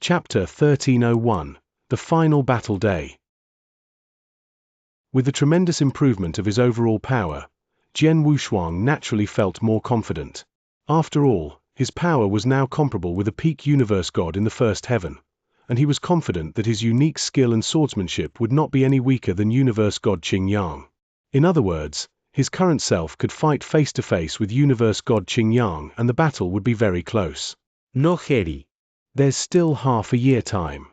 Chapter 1301, The Final Battle Day. With the tremendous improvement of his overall power, Jian Wushuang naturally felt more confident. After all, his power was now comparable with a peak universe god in the first heaven, and he was confident that his unique skill and swordsmanship would not be any weaker than universe god Xianxia. In other words, his current self could fight face-to-face with universe god Xianxia and the battle would be very close. No, Harry. There's still half a year time.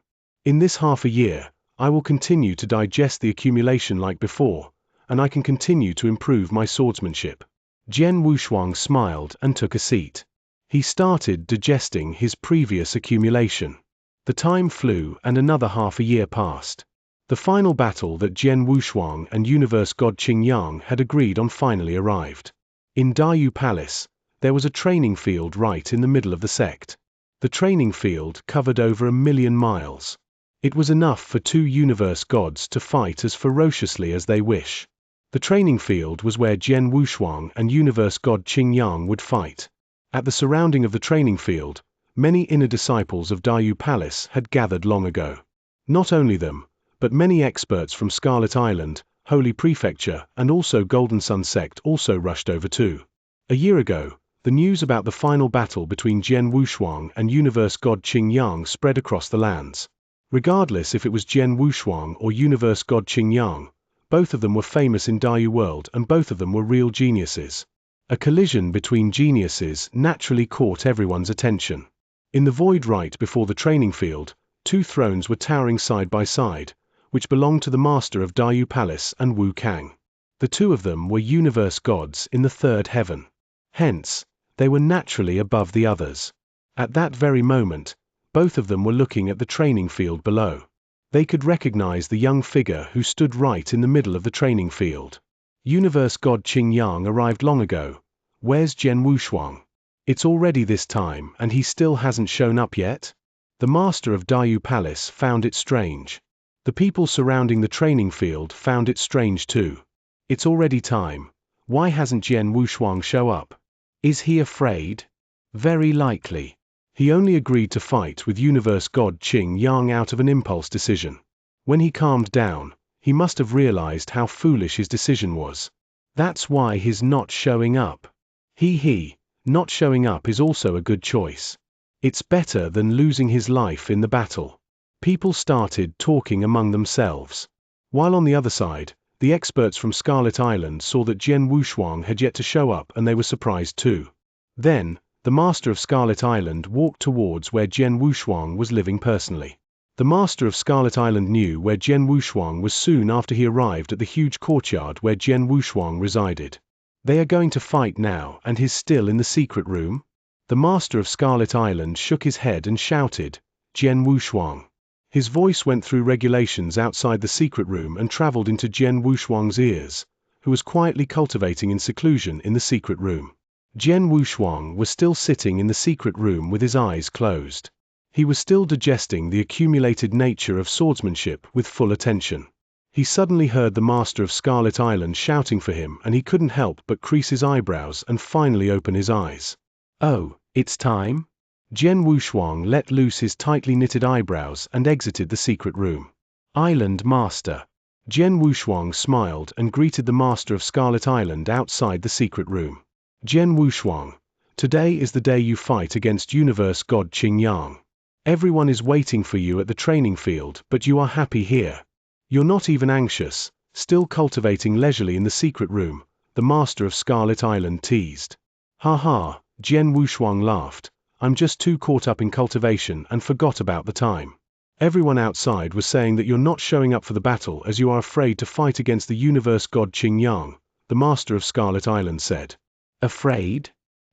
In this half a year, I will continue to digest the accumulation like before, and I can continue to improve my swordsmanship. Jian Wushuang smiled and took a seat. He started digesting his previous accumulation. The time flew and another half a year passed. The final battle that Jian Wushuang and universe god Xianxia had agreed on finally arrived. In Dayu Palace, there was a training field right in the middle of the sect. The training field covered over 1,000,000 miles. It was enough for two universe gods to fight as ferociously as they wish. The training field was where Jian Wushuang and universe god Xianxia would fight. At the surrounding of the training field, many inner disciples of Dayu Palace had gathered long ago. Not only them, but many experts from Scarlet Island, Holy Prefecture, and also Golden Sun Sect also rushed over too. A year ago, the news about the final battle between Jian Wushuang and universe god Xianxia spread across the lands. Regardless if it was Jian Wushuang or universe god Xianxia, both of them were famous in Dayu world and both of them were real geniuses. A collision between geniuses naturally caught everyone's attention. In the void right before the training field, two thrones were towering side by side, which belonged to the master of Dayu Palace and Wu Kang. The two of them were universe gods in the third heaven. Hence, they were naturally above the others. At that very moment, both of them were looking at the training field below. They could recognize the young figure who stood right in the middle of the training field. Universe god Xianxia arrived long ago. Where's Jian Wushuang? It's already this time and he still hasn't shown up yet? The master of Dayu Palace found it strange. The people surrounding the training field found it strange too. It's already time. Why hasn't Jian Wushuang show up? Is he afraid? Very likely. He only agreed to fight with universe god Xianxia out of an impulse decision. When he calmed down, he must have realized how foolish his decision was. That's why he's not showing up. Not showing up is also a good choice. It's better than losing his life in the battle. People started talking among themselves. While on the other side, the experts from Scarlet Island saw that Jian Wushuang had yet to show up and they were surprised too. Then, the master of Scarlet Island walked towards where Jian Wushuang was living personally. The master of Scarlet Island knew where Jian Wushuang was soon after he arrived at the huge courtyard where Jian Wushuang resided. They are going to fight now and he's still in the secret room? The master of Scarlet Island shook his head and shouted, Jian Wushuang. His voice went through regulations outside the secret room and traveled into Jian Wushuang's ears, who was quietly cultivating in seclusion in the secret room. Jian Wushuang was still sitting in the secret room with his eyes closed. He was still digesting the accumulated nature of swordsmanship with full attention. He suddenly heard the master of Scarlet Island shouting for him and he couldn't help but crease his eyebrows and finally open his eyes. Oh, it's time? Jian Wushuang let loose his tightly knitted eyebrows and exited the secret room. Island Master. Jian Wushuang smiled and greeted the master of Scarlet Island outside the secret room. Jian Wushuang, today is the day you fight against universe god Xianxia. Everyone is waiting for you at the training field, but you are happy here. You're not even anxious, still cultivating leisurely in the secret room, the master of Scarlet Island teased. Ha ha, Jian Wushuang laughed. I'm just too caught up in cultivation and forgot about the time. Everyone outside was saying that you're not showing up for the battle as you are afraid to fight against the universe god Xianxia, the master of Scarlet Island said. Afraid?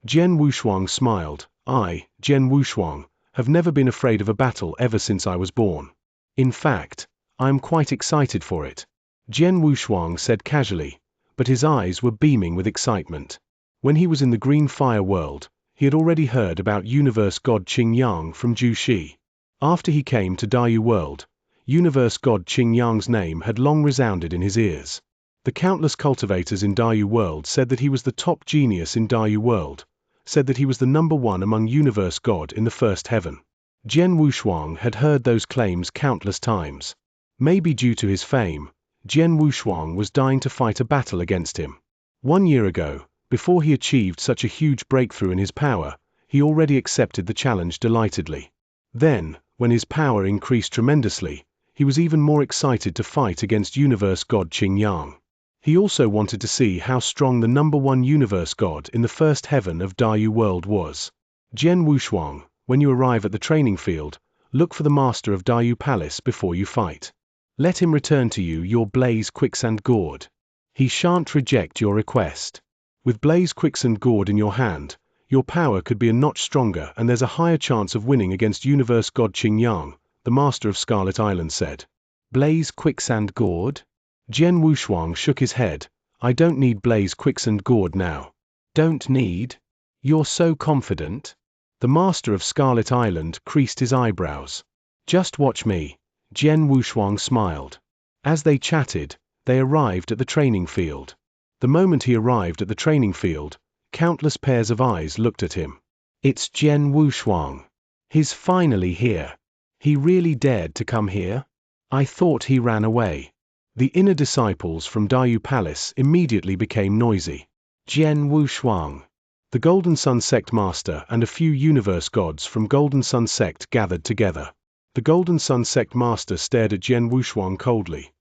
Jian Wushuang smiled. I, Jian Wushuang, have never been afraid of a battle ever since I was born. In fact, I am quite excited for it. Jian Wushuang said casually, but his eyes were beaming with excitement. When he was in the Green Fire world, he had already heard about universe god Xianxia from Zhu Shi. After he came to Dayu world, universe god Xianxia's name had long resounded in his ears. The countless cultivators in Dayu world said that he was the top genius in Dayu world, said that he was the #1 among universe god in the first heaven. Jian Wushuang had heard those claims countless times. Maybe due to his fame, Jian Wushuang was dying to fight a battle against him. 1 year ago, before he achieved such a huge breakthrough in his power, he already accepted the challenge delightedly. Then, when his power increased tremendously, he was even more excited to fight against universe god Xianxia. He also wanted to see how strong the #1 universe god in the first heaven of Dayu world was. Jian Wushuang, when you arrive at the training field, look for the master of Dayu Palace before you fight. Let him return to you your Blaze Quicksand Gourd. He shan't reject your request. With Blaze Quicksand Gourd in your hand, your power could be a notch stronger and there's a higher chance of winning against universe god Xianxia, the master of Scarlet Island said. Blaze Quicksand Gourd? Jian Wushuang shook his head. I don't need Blaze Quicksand Gourd now. Don't need? You're so confident? The master of Scarlet Island creased his eyebrows. Just watch me. Jian Wushuang smiled. As they chatted, they arrived at the training field. The moment he arrived at the training field, countless pairs of eyes looked at him. It's Jian Wushuang. He's finally here. He really dared to come here? I thought he ran away. The inner disciples from Dayu Palace immediately became noisy. Jian Wushuang. The Golden Sun Sect Master and a few universe gods from Golden Sun Sect gathered together. The Golden Sun Sect Master stared at Jian Wushuang coldly.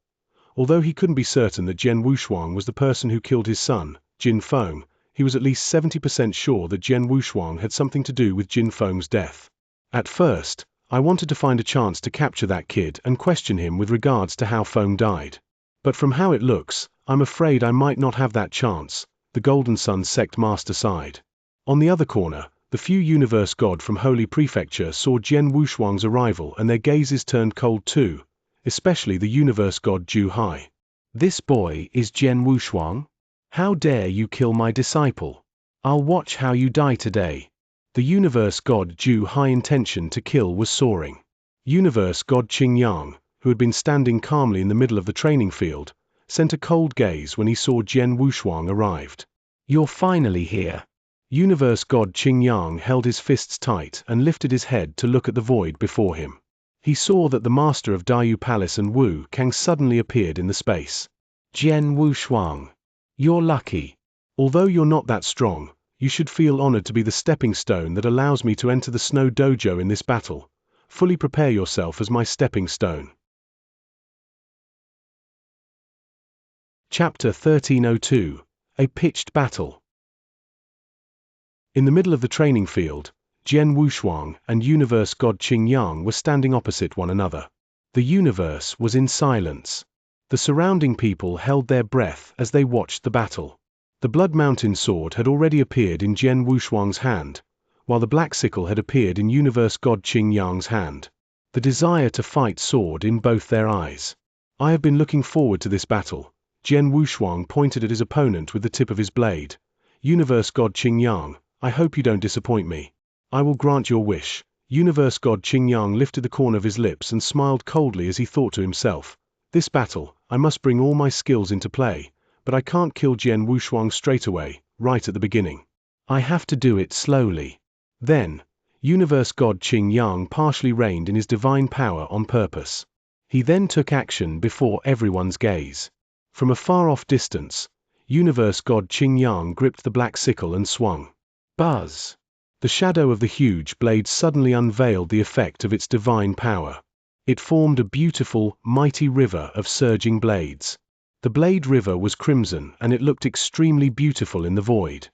Although he couldn't be certain that Jian Wushuang was the person who killed his son, Jin Feng, he was at least 70% sure that Jian Wushuang had something to do with Jin Feng's death. At first, I wanted to find a chance to capture that kid and question him with regards to how Feng died. But from how it looks, I'm afraid I might not have that chance, the Golden Sun Sect Master sighed. On the other corner, the few universe god from Holy Prefecture saw Jian Wushuang's arrival and their gazes turned cold too, especially the universe god Ju Hai. This boy is Jian Wushuang? How dare you kill my disciple? I'll watch how you die today. The universe god Ju Hai's intention to kill was soaring. Universe god Xianxia, who had been standing calmly in the middle of the training field, sent a cold gaze when he saw Jian Wushuang arrived. You're finally here. Universe god Xianxia held his fists tight and lifted his head to look at the void before him. He saw that the master of Dayu Palace and Wu Kang suddenly appeared in the space. Jian Wushuang. You're lucky. Although you're not that strong, you should feel honored to be the stepping stone that allows me to enter the Snow Dojo in this battle. Fully prepare yourself as my stepping stone. Chapter 1302. A Pitched Battle. In the middle of the training field, Jian Wushuang and universe god Xianxia were standing opposite one another. The universe was in silence. The surrounding people held their breath as they watched the battle. The Blood Mountain sword had already appeared in Jian Wushuang's hand, while the black sickle had appeared in universe god Xianxia's hand. The desire to fight soared in both their eyes. I have been looking forward to this battle. Jian Wushuang pointed at his opponent with the tip of his blade. Universe god Xianxia, I hope you don't disappoint me. I will grant your wish. Universe god Xianxia lifted the corner of his lips and smiled coldly as he thought to himself. This battle, I must bring all my skills into play, but I can't kill Jian Wushuang straight away, right at the beginning. I have to do it slowly. Then, universe god Xianxia partially reigned in his divine power on purpose. He then took action before everyone's gaze. From a far-off distance, universe god Xianxia gripped the black sickle and swung. Buzz! The shadow of the huge blade suddenly unveiled the effect of its divine power. It formed a beautiful, mighty river of surging blades. The blade river was crimson and it looked extremely beautiful in the void.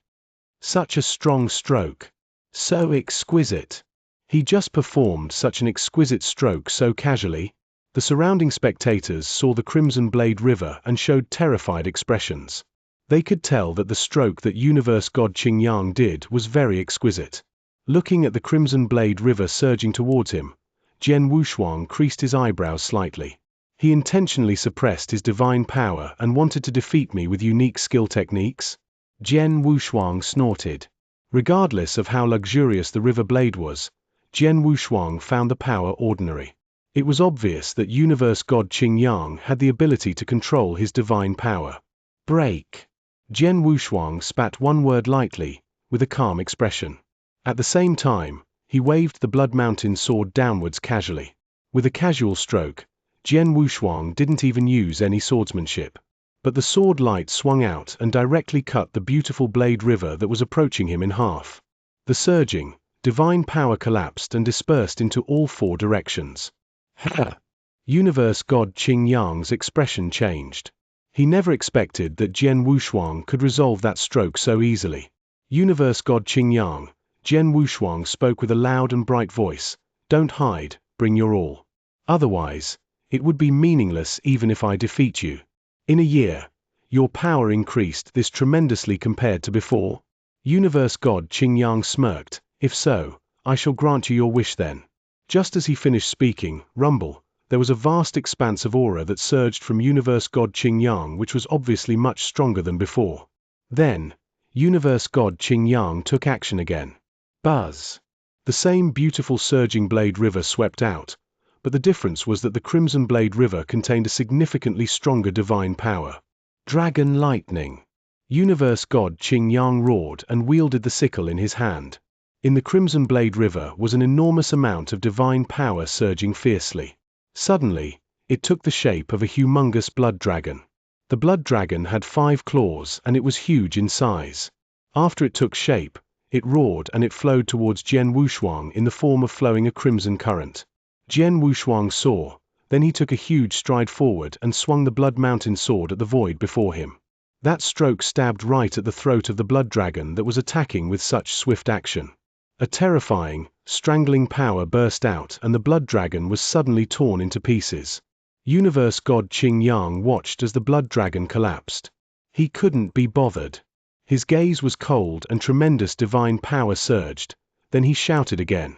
Such a strong stroke. So exquisite. He just performed such an exquisite stroke so casually. The surrounding spectators saw the crimson blade river and showed terrified expressions. They could tell that the stroke that universe god Xianxia did was very exquisite. Looking at the crimson blade river surging towards him, Jian Wushuang creased his eyebrows slightly. He intentionally suppressed his divine power and wanted to defeat me with unique skill techniques? Jian Wushuang snorted. Regardless of how luxurious the river blade was, Jian Wushuang found the power ordinary. It was obvious that universe god Xianxia had the ability to control his divine power. Break. Jian Wushuang spat one word lightly, with a calm expression. At the same time, He waved the Blood Mountain sword downwards casually. With a casual stroke, Jian Wushuang didn't even use any swordsmanship. But the sword light swung out and directly cut the beautiful blade river that was approaching him in half. The surging, divine power collapsed and dispersed into all four directions. Ha! Universe God Qing Yang's expression changed. He never expected that Jian Wushuang could resolve that stroke so easily. Universe God Qing Yang, Jian Wushuang spoke with a loud and bright voice. Don't hide, bring your all. Otherwise, it would be meaningless even if I defeat you. In a year, your power increased this tremendously compared to before? Universe God Qing Yang smirked. If so, I shall grant you your wish then. Just as he finished speaking, rumble, there was a vast expanse of aura that surged from Universe God Qing Yang, which was obviously much stronger than before. Then, Universe God Qing Yang took action again. Buzz! The same beautiful surging blade river swept out, but the difference was that the Crimson Blade River contained a significantly stronger divine power. Dragon Lightning! Universe God Qing Yang roared and wielded the sickle in his hand. In the Crimson Blade River was an enormous amount of divine power surging fiercely. Suddenly, it took the shape of a humongous blood dragon. The blood dragon had 5 claws and it was huge in size. After it took shape, it roared and it flowed towards Jian Wushuang in the form of flowing a crimson current. Jian Wushuang saw, then he took a huge stride forward and swung the Blood Mountain sword at the void before him. That stroke stabbed right at the throat of the blood dragon that was attacking with such swift action. A terrifying, strangling power burst out and the blood dragon was suddenly torn into pieces. Universe God Qing Yang watched as the blood dragon collapsed. He couldn't be bothered. His gaze was cold and tremendous divine power surged. Then he shouted again.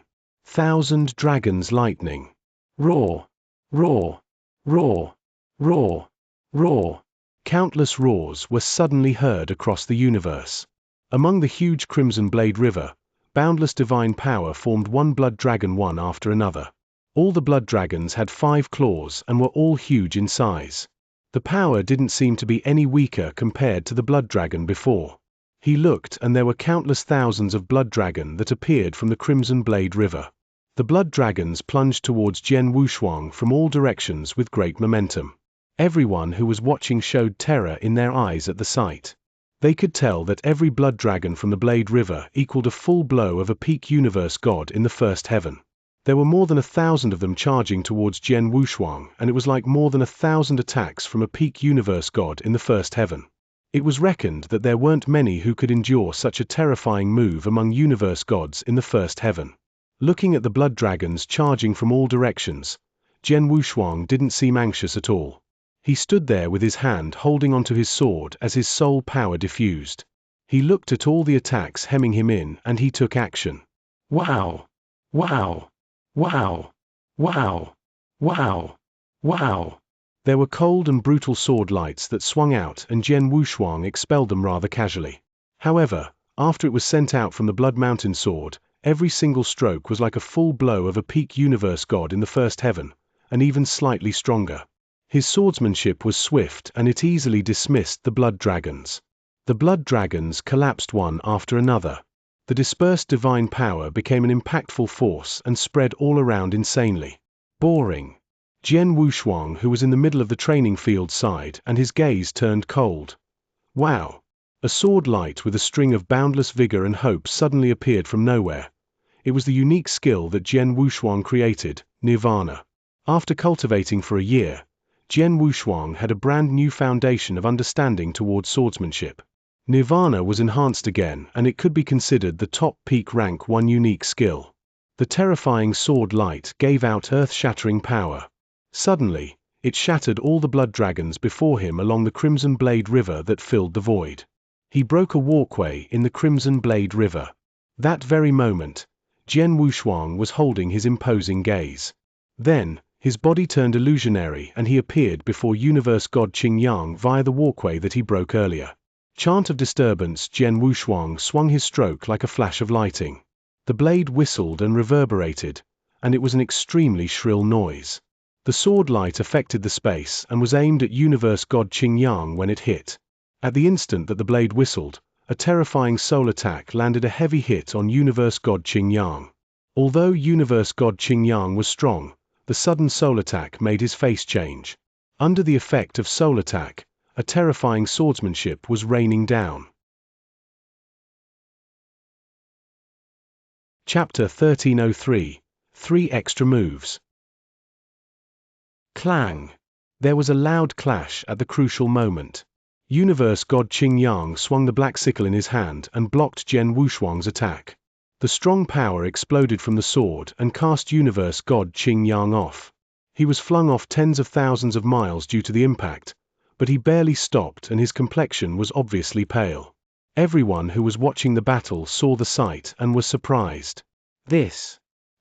1,000 dragons lightning. Roar! Roar! Roar! Roar! Roar! Countless roars were suddenly heard across the universe. Among the huge Crimson Blade River, boundless divine power formed one blood dragon one after another. All the blood dragons had 5 claws and were all huge in size. The power didn't seem to be any weaker compared to the blood dragon before. He looked and there were countless thousands of blood dragon that appeared from the Crimson Blade River. The blood dragons plunged towards Jian Wushuang from all directions with great momentum. Everyone who was watching showed terror in their eyes at the sight. They could tell that every blood dragon from the Blade River equaled a full blow of a peak universe god in the first heaven. There were more than 1,000 of them charging towards Jian Wushuang, and it was like more than 1,000 attacks from a peak universe god in the first heaven. It was reckoned that there weren't many who could endure such a terrifying move among universe gods in the first heaven. Looking at the blood dragons charging from all directions, Jian Wushuang didn't seem anxious at all. He stood there with his hand holding onto his sword as his soul power diffused. He looked at all the attacks hemming him in and he took action. Wow! Wow! Wow! Wow! Wow! Wow! There were cold and brutal sword lights that swung out and Jian Wushuang expelled them rather casually. However, after it was sent out from the Blood Mountain sword, every single stroke was like a full blow of a peak universe god in the first heaven, and even slightly stronger. His swordsmanship was swift and it easily dismissed the blood dragons. The blood dragons collapsed one after another. The dispersed divine power became an impactful force and spread all around insanely. Boring. Jian Wushuang, who was in the middle of the training field, sighed and his gaze turned cold. Wow! A sword light with a string of boundless vigor and hope suddenly appeared from nowhere. It was the unique skill that Jian Wushuang created, Nirvana. After cultivating for a year, Jian Wushuang had a brand new foundation of understanding towards swordsmanship. Nirvana was enhanced again and it could be considered the top peak rank 1 unique skill. The terrifying sword light gave out earth-shattering power. Suddenly, it shattered all the blood dragons before him along the Crimson Blade River that filled the void. He broke a walkway in the Crimson Blade River. That very moment, Jian Wushuang was holding his imposing gaze. Then, his body turned illusionary and he appeared before Universe God Qing Yang via the walkway that he broke earlier. Chant of disturbance. Jian Wushuang swung his stroke like a flash of lightning. The blade whistled and reverberated, and it was an extremely shrill noise. The sword light affected the space and was aimed at Universe God Qing Yang when it hit. At the instant that the blade whistled, a terrifying soul attack landed a heavy hit on Universe God Qing Yang. Although universe god Xianxia was strong, the sudden soul attack made his face change. Under the effect of soul attack, a terrifying swordsmanship was raining down. Chapter 1303. 3 Extra Moves. Clang! There was a loud clash at the crucial moment. Universe god Xianxia swung the black sickle in his hand and blocked Jian Wushuang's attack. The strong power exploded from the sword and cast universe god Xianxia off. He was flung off tens of thousands of miles due to the impact, but he barely stopped and his complexion was obviously pale. Everyone who was watching the battle saw the sight and was surprised.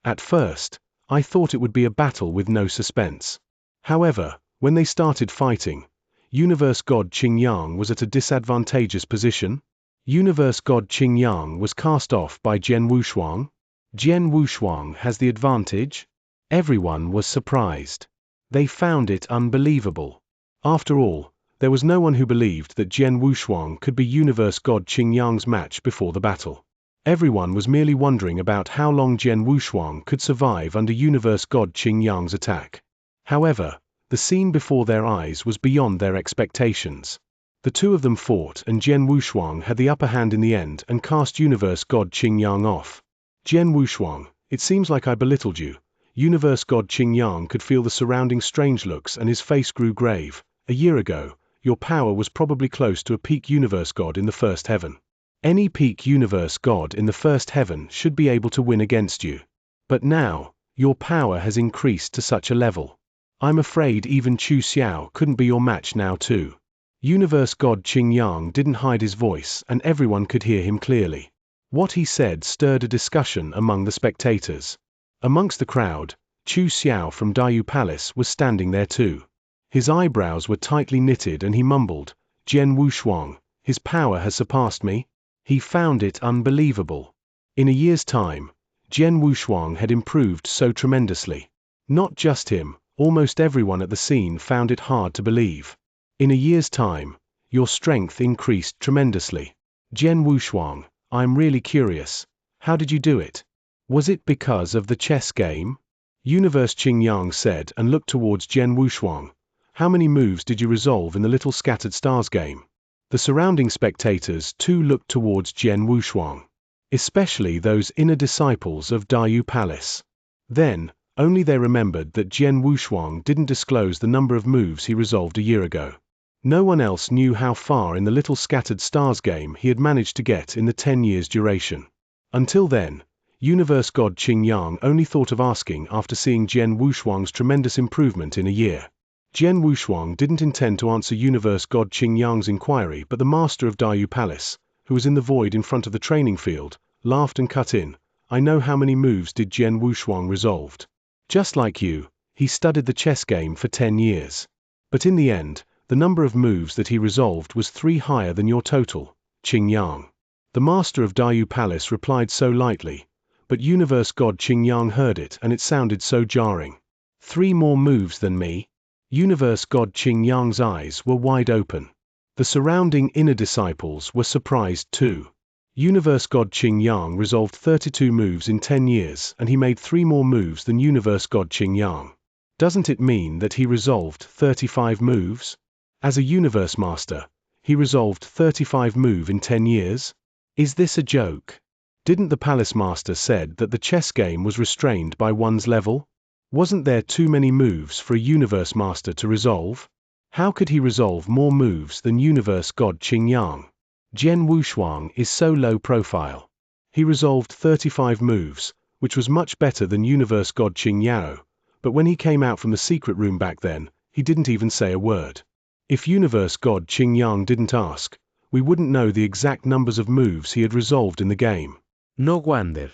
At first, I thought it would be a battle with no suspense. However, when they started fighting, universe god Xianxia was at a disadvantageous position. Universe god Xianxia was cast off by Jian Wushuang. Jian Wushuang has the advantage? Everyone was surprised. They found it unbelievable. After all, there was no one who believed that Jian Wushuang could be universe god Xianxia's match before the battle. Everyone was merely wondering about how long Jian Wushuang could survive under universe god Xianxia's attack. However, the scene before their eyes was beyond their expectations. The two of them fought and Jian Wushuang had the upper hand in the end and cast universe god Xianxia off. Jian Wushuang, it seems like I belittled you. Universe god Xianxia could feel the surrounding strange looks and his face grew grave. A year ago, your power was probably close to a peak universe god in the first heaven. Any peak universe god in the first heaven should be able to win against you. But now, your power has increased to such a level. I'm afraid even Chu Xiao couldn't be your match now too. Universe god Xianxia didn't hide his voice and everyone could hear him clearly. What he said stirred a discussion among the spectators. Amongst the crowd, Chu Xiao from Dayu Palace was standing there too. His eyebrows were tightly knitted and he mumbled, Jian Wushuang, his power has surpassed me. He found it unbelievable. In a year's time, Jian Wushuang had improved so tremendously. Not just him, almost everyone at the scene found it hard to believe. In a year's time, your strength increased tremendously. Jian Wushuang, I'm really curious. How did you do it? Was it because of the chess game? Universe Xianxia said and looked towards Jian Wushuang. How many moves did you resolve in the little scattered stars game? The surrounding spectators too looked towards Jian Wushuang, especially those inner disciples of Dayu Palace. Then, only they remembered that Jian Wushuang didn't disclose the number of moves he resolved a year ago. No one else knew how far in the little scattered stars game he had managed to get in the 10 years duration. Until then, universe god Xianxia only thought of asking after seeing Jian Wushuang's tremendous improvement in a year. Jian Wushuang didn't intend to answer universe god Xianxia's inquiry, but the master of Dayu Palace, who was in the void in front of the training field, laughed and cut in. I know how many moves did Jian Wushuang resolved. Just like you, he studied the chess game for 10 years. But in the end, the number of moves that he resolved was 3 higher than your total, Xianxia. The master of Dayu Palace replied so lightly, but universe god Xianxia heard it and it sounded so jarring. 3 more moves than me? Universe god Xianxia's eyes were wide open. The surrounding inner disciples were surprised too. Universe god Xianxia resolved 32 moves in 10 years and he made 3 more moves than universe god Xianxia. Doesn't it mean that he resolved 35 moves? As a universe master, he resolved 35 moves in 10 years? Is this a joke? Didn't the palace master said that the chess game was restrained by one's level? Wasn't there too many moves for a universe master to resolve? How could he resolve more moves than universe god Xianxia? Jian Wushuang is so low profile. He resolved 35 moves, which was much better than universe god Xianxia, but when he came out from the secret room back then, he didn't even say a word. If universe god Xianxia didn't ask, we wouldn't know the exact numbers of moves he had resolved in the game. No wonder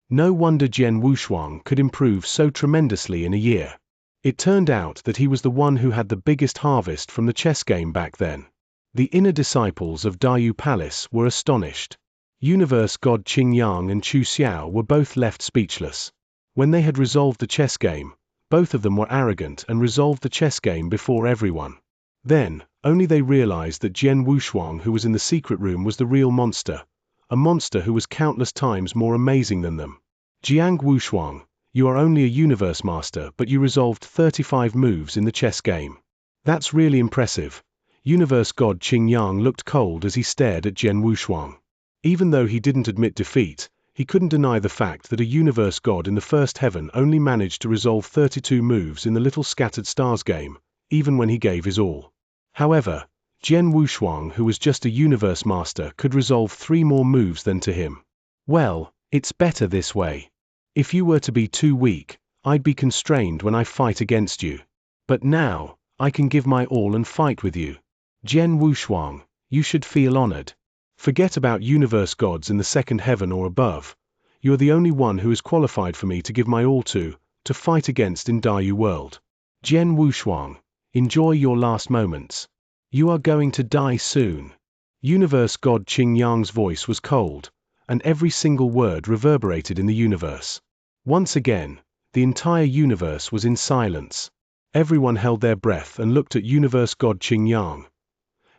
Jian Wushuang could improve so tremendously in a year. It turned out that he was the one who had the biggest harvest from the chess game back then. The inner disciples of Dayu Palace were astonished. Universe god Xianxia and Chu Xiao were both left speechless. When they had resolved the chess game, both of them were arrogant and resolved the chess game before everyone. Then, only they realized that Jian Wushuang who was in the secret room was the real monster, a monster who was countless times more amazing than them. Jiang Wushuang, you are only a universe master, but you resolved 35 moves in the chess game. That's really impressive. Universe god Xianxia looked cold as he stared at Jiang Wushuang. Even though he didn't admit defeat, he couldn't deny the fact that a universe god in the first heaven only managed to resolve 32 moves in the Little Scattered Stars game, even when he gave his all. However, Jiang Wushuang, who was just a universe master, could resolve 3 more moves than to him. Well, it's better this way. If you were to be too weak, I'd be constrained when I fight against you. But now, I can give my all and fight with you. Jiang Wushuang, you should feel honored. Forget about universe gods in the second heaven or above. You are the only one who is qualified for me to give my all to fight against in Dayu world. Jiang Wushuang, enjoy your last moments. You are going to die soon. Universe god Xianxia's voice was cold, and every single word reverberated in the universe. Once again, the entire universe was in silence. Everyone held their breath and looked at universe god Xianxia.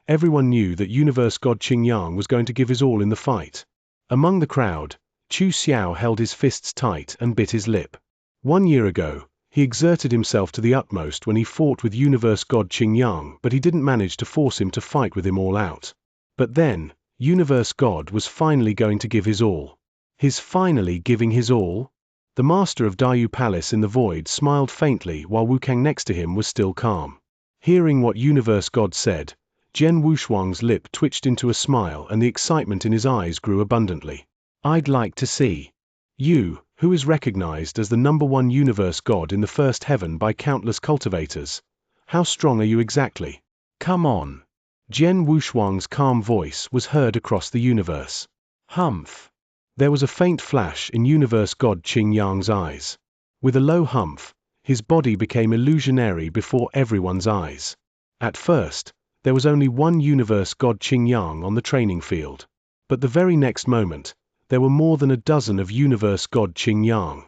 Everyone knew that universe god Xianxia was going to give his all in the fight. Among the crowd, Chu Xiao held his fists tight and bit his lip. 1 year ago, he exerted himself to the utmost when he fought with universe god Xianxia, but he didn't manage to force him to fight with him all out. But then, universe god was finally going to give his all. His finally giving his all? The master of Dayu Palace in the void smiled faintly while Wu Kang next to him was still calm. Hearing what universe god said, Jiang Wushuang's lip twitched into a smile and the excitement in his eyes grew abundantly. I'd like to see. You, who is recognized as the #1 universe god in the first heaven by countless cultivators. How strong are you exactly? Come on. Jiang Wushuang's calm voice was heard across the universe. Humph. There was a faint flash in universe god Xianxia's eyes. With a low humph, his body became illusionary before everyone's eyes. At first, there was only one universe god Xianxia on the training field. But the very next moment, there were more than a dozen of universe god Xianxia.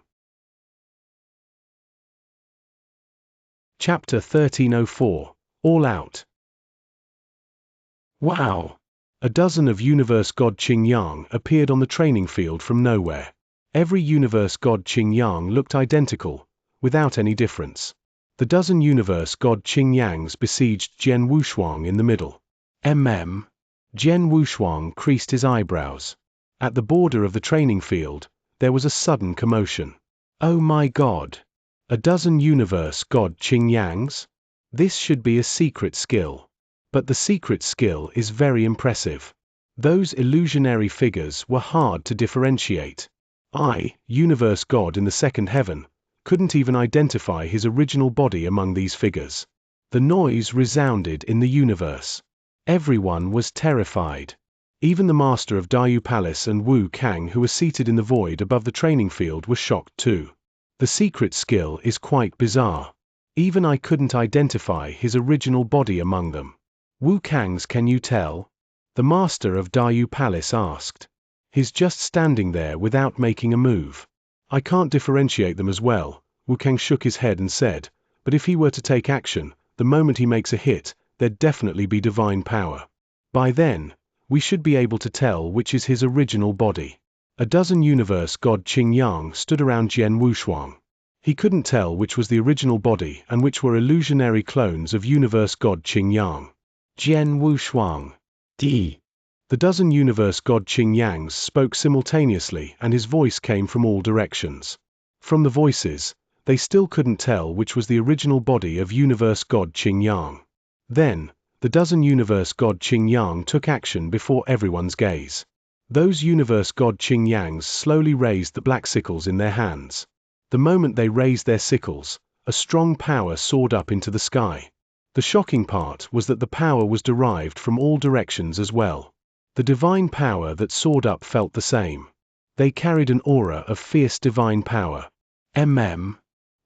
Chapter 1304, All Out. Wow! A dozen of universe god Xianxia appeared on the training field from nowhere. Every universe god Xianxia looked identical, without any difference. The dozen universe god Xianxias besieged Jiang Wushuang in the middle. Jiang Wushuang creased his eyebrows. At the border of the training field, there was a sudden commotion. Oh my god! A dozen universe god Xianxias? This should be a secret skill. But the secret skill is very impressive. Those illusionary figures were hard to differentiate. I, universe god in the second heaven, couldn't even identify his original body among these figures. The noise resounded in the universe. Everyone was terrified. Even the master of Dayu Palace and Wu Kang, who were seated in the void above the training field, were shocked too. The secret skill is quite bizarre. Even I couldn't identify his original body among them. Wu Kang's can you tell? The master of Dayu Palace asked. He's just standing there without making a move. I can't differentiate them as well, Wu Kang shook his head and said, but if he were to take action, the moment he makes a hit, there'd definitely be divine power. By then, we should be able to tell which is his original body. A dozen universe god Xianxia stood around Jiang Wushuang. He couldn't tell which was the original body and which were illusionary clones of universe god Xianxia. Jiang Wushuang. D. The dozen universe god Xianxias spoke simultaneously and his voice came from all directions. From the voices, they still couldn't tell which was the original body of universe god Xianxia. Then, the dozen universe god Xianxia took action before everyone's gaze. Those universe god Xianxias slowly raised the black sickles in their hands. The moment they raised their sickles, a strong power soared up into the sky. The shocking part was that the power was derived from all directions as well. The divine power that soared up felt the same. They carried an aura of fierce divine power.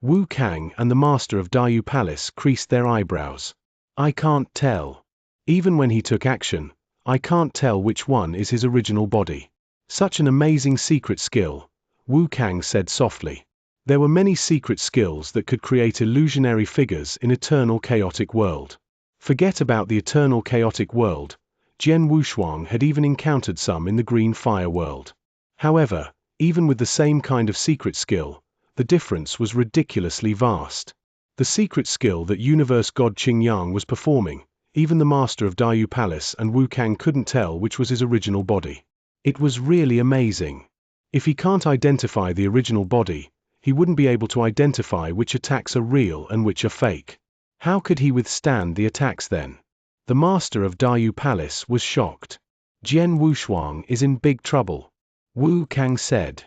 Wu Kang and the master of Dayu Palace creased their eyebrows. I can't tell. Even when he took action, I can't tell which one is his original body. Such an amazing secret skill, Wu Kang said softly. There were many secret skills that could create illusionary figures in eternal chaotic world. Forget about the eternal chaotic world. Jiang Wushuang had even encountered some in the green fire world. However, Even with the same kind of secret skill, the difference was ridiculously vast. The secret skill that universe god Xianxia was performing, even the master of Daiyu Palace and Wu Kang couldn't tell which was his original body. It was really amazing. If he can't identify the original body, he wouldn't be able to identify which attacks are real and which are fake. How could he withstand the attacks then? The master of Daiyu Palace was shocked. Jian Wushuang is in big trouble, Wu Kang said.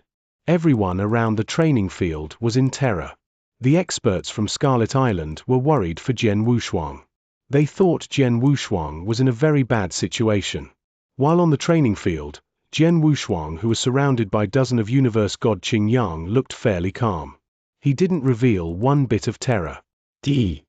Everyone around the training field was in terror. The experts from Scarlet Island were worried for Jian Wushuang. They thought Jian Wushuang was in a very bad situation. While on the training field, Jian Wushuang, who was surrounded by dozens of universe god Xianxia, looked fairly calm. He didn't reveal one bit of terror. The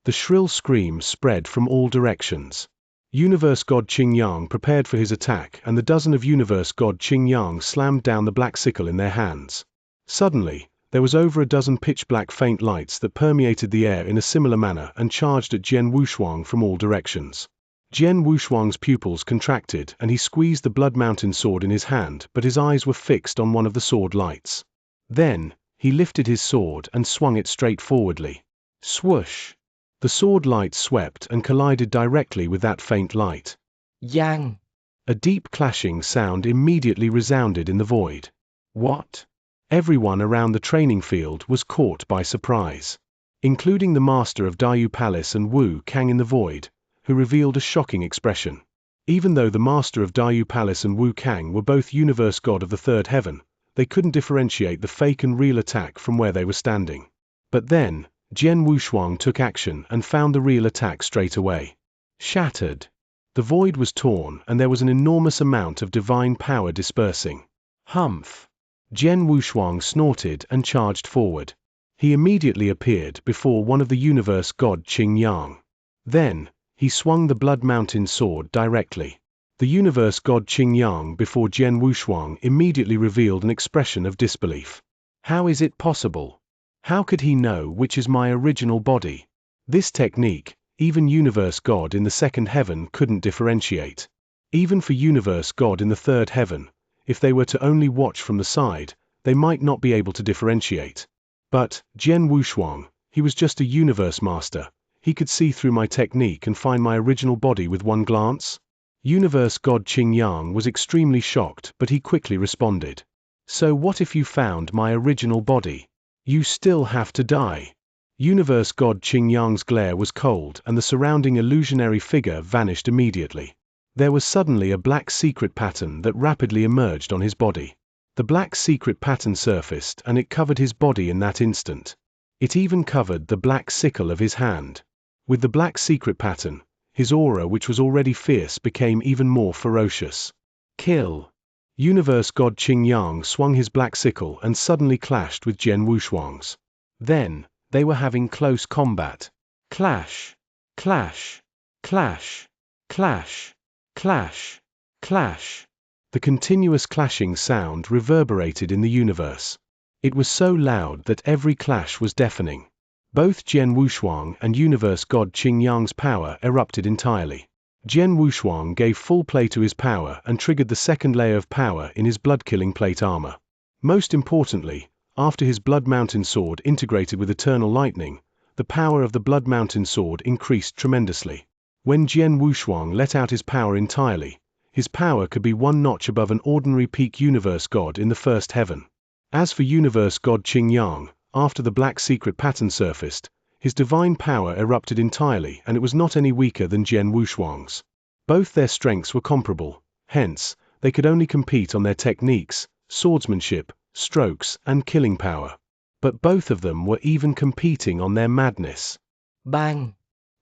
shrill scream spread from all directions. Universe god Xianxia prepared for his attack, and the dozen of universe god Xianxia slammed down the black sickle in their hands. Suddenly, there was over a dozen pitch-black faint lights that permeated the air in a similar manner and charged at Jian Wushuang from all directions. Jian Wushuang's pupils contracted and he squeezed the Blood Mountain sword in his hand, but his eyes were fixed on one of the sword lights. Then, he lifted his sword and swung it straightforwardly. Swoosh! The sword light swept and collided directly with that faint light. Yang! A deep clashing sound immediately resounded in the void. What? Everyone around the training field was caught by surprise, including the master of Daiyu Palace and Wu Kang in the void, who revealed a shocking expression. Even though the master of Daiyu Palace and Wu Kang were both universe god of the third heaven, they couldn't differentiate the fake and real attack from where they were standing. But then, Jian Wushuang took action and found the real attack straight away. Shattered. The void was torn and there was an enormous amount of divine power dispersing. Humph! Jian Wushuang snorted and charged forward. He immediately appeared before one of the universe god Xianxia. Then, he swung the Blood Mountain sword directly. The universe god Xianxia before Jian Wushuang immediately revealed an expression of disbelief. How is it possible? How could he know which is my original body? This technique, even universe god in the second heaven couldn't differentiate. Even for universe god in the third heaven, if they were to only watch from the side, they might not be able to differentiate. But, Jian Wushuang, he was just a universe master. He could see through my technique and find my original body with one glance? Universe god Xianxia was extremely shocked, but he quickly responded. So what if you found my original body? You still have to die. Universe god Xianxia's glare was cold and the surrounding illusionary figure vanished immediately. There was suddenly a black secret pattern that rapidly emerged on his body. The black secret pattern surfaced and it covered his body in that instant. It even covered the black sickle of his hand. With the black secret pattern, his aura, which was already fierce, became even more ferocious. Kill! Universe god Xianxia swung his black sickle and suddenly clashed with Jian Wushuang's. Then, they were having close combat. Clash! Clash! Clash! Clash! Clash! Clash! The continuous clashing sound reverberated in the universe. It was so loud that every clash was deafening. Both Jian Wushuang and universe god Xianxia's power erupted entirely. Jian Wushuang gave full play to his power and triggered the second layer of power in his blood-killing plate armor. Most importantly, after his Blood Mountain sword integrated with Eternal Lightning, the power of the Blood Mountain sword increased tremendously. When Jian Wushuang let out his power entirely, his power could be one notch above an ordinary peak universe god in the first heaven. As for universe god Xianxia, after the black secret pattern surfaced, his divine power erupted entirely and it was not any weaker than Jian Wushuang's. Both their strengths were comparable, hence, they could only compete on their techniques, swordsmanship, strokes, and killing power. But both of them were even competing on their madness. Bang!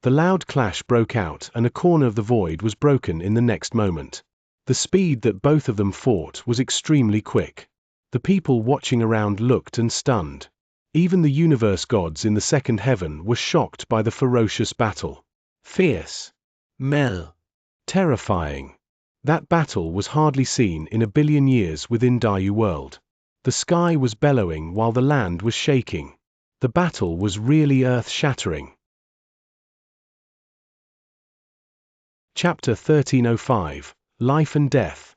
The loud clash broke out and a corner of the void was broken in the next moment. The speed that both of them fought was extremely quick. The people watching around looked and stunned. Even the universe gods in the second heaven were shocked by the ferocious battle. Fierce. Mel. Terrifying. That battle was hardly seen in 1 billion years within Daiyu world. The sky was bellowing while the land was shaking. The battle was really earth-shattering. Chapter 1305, Life and Death.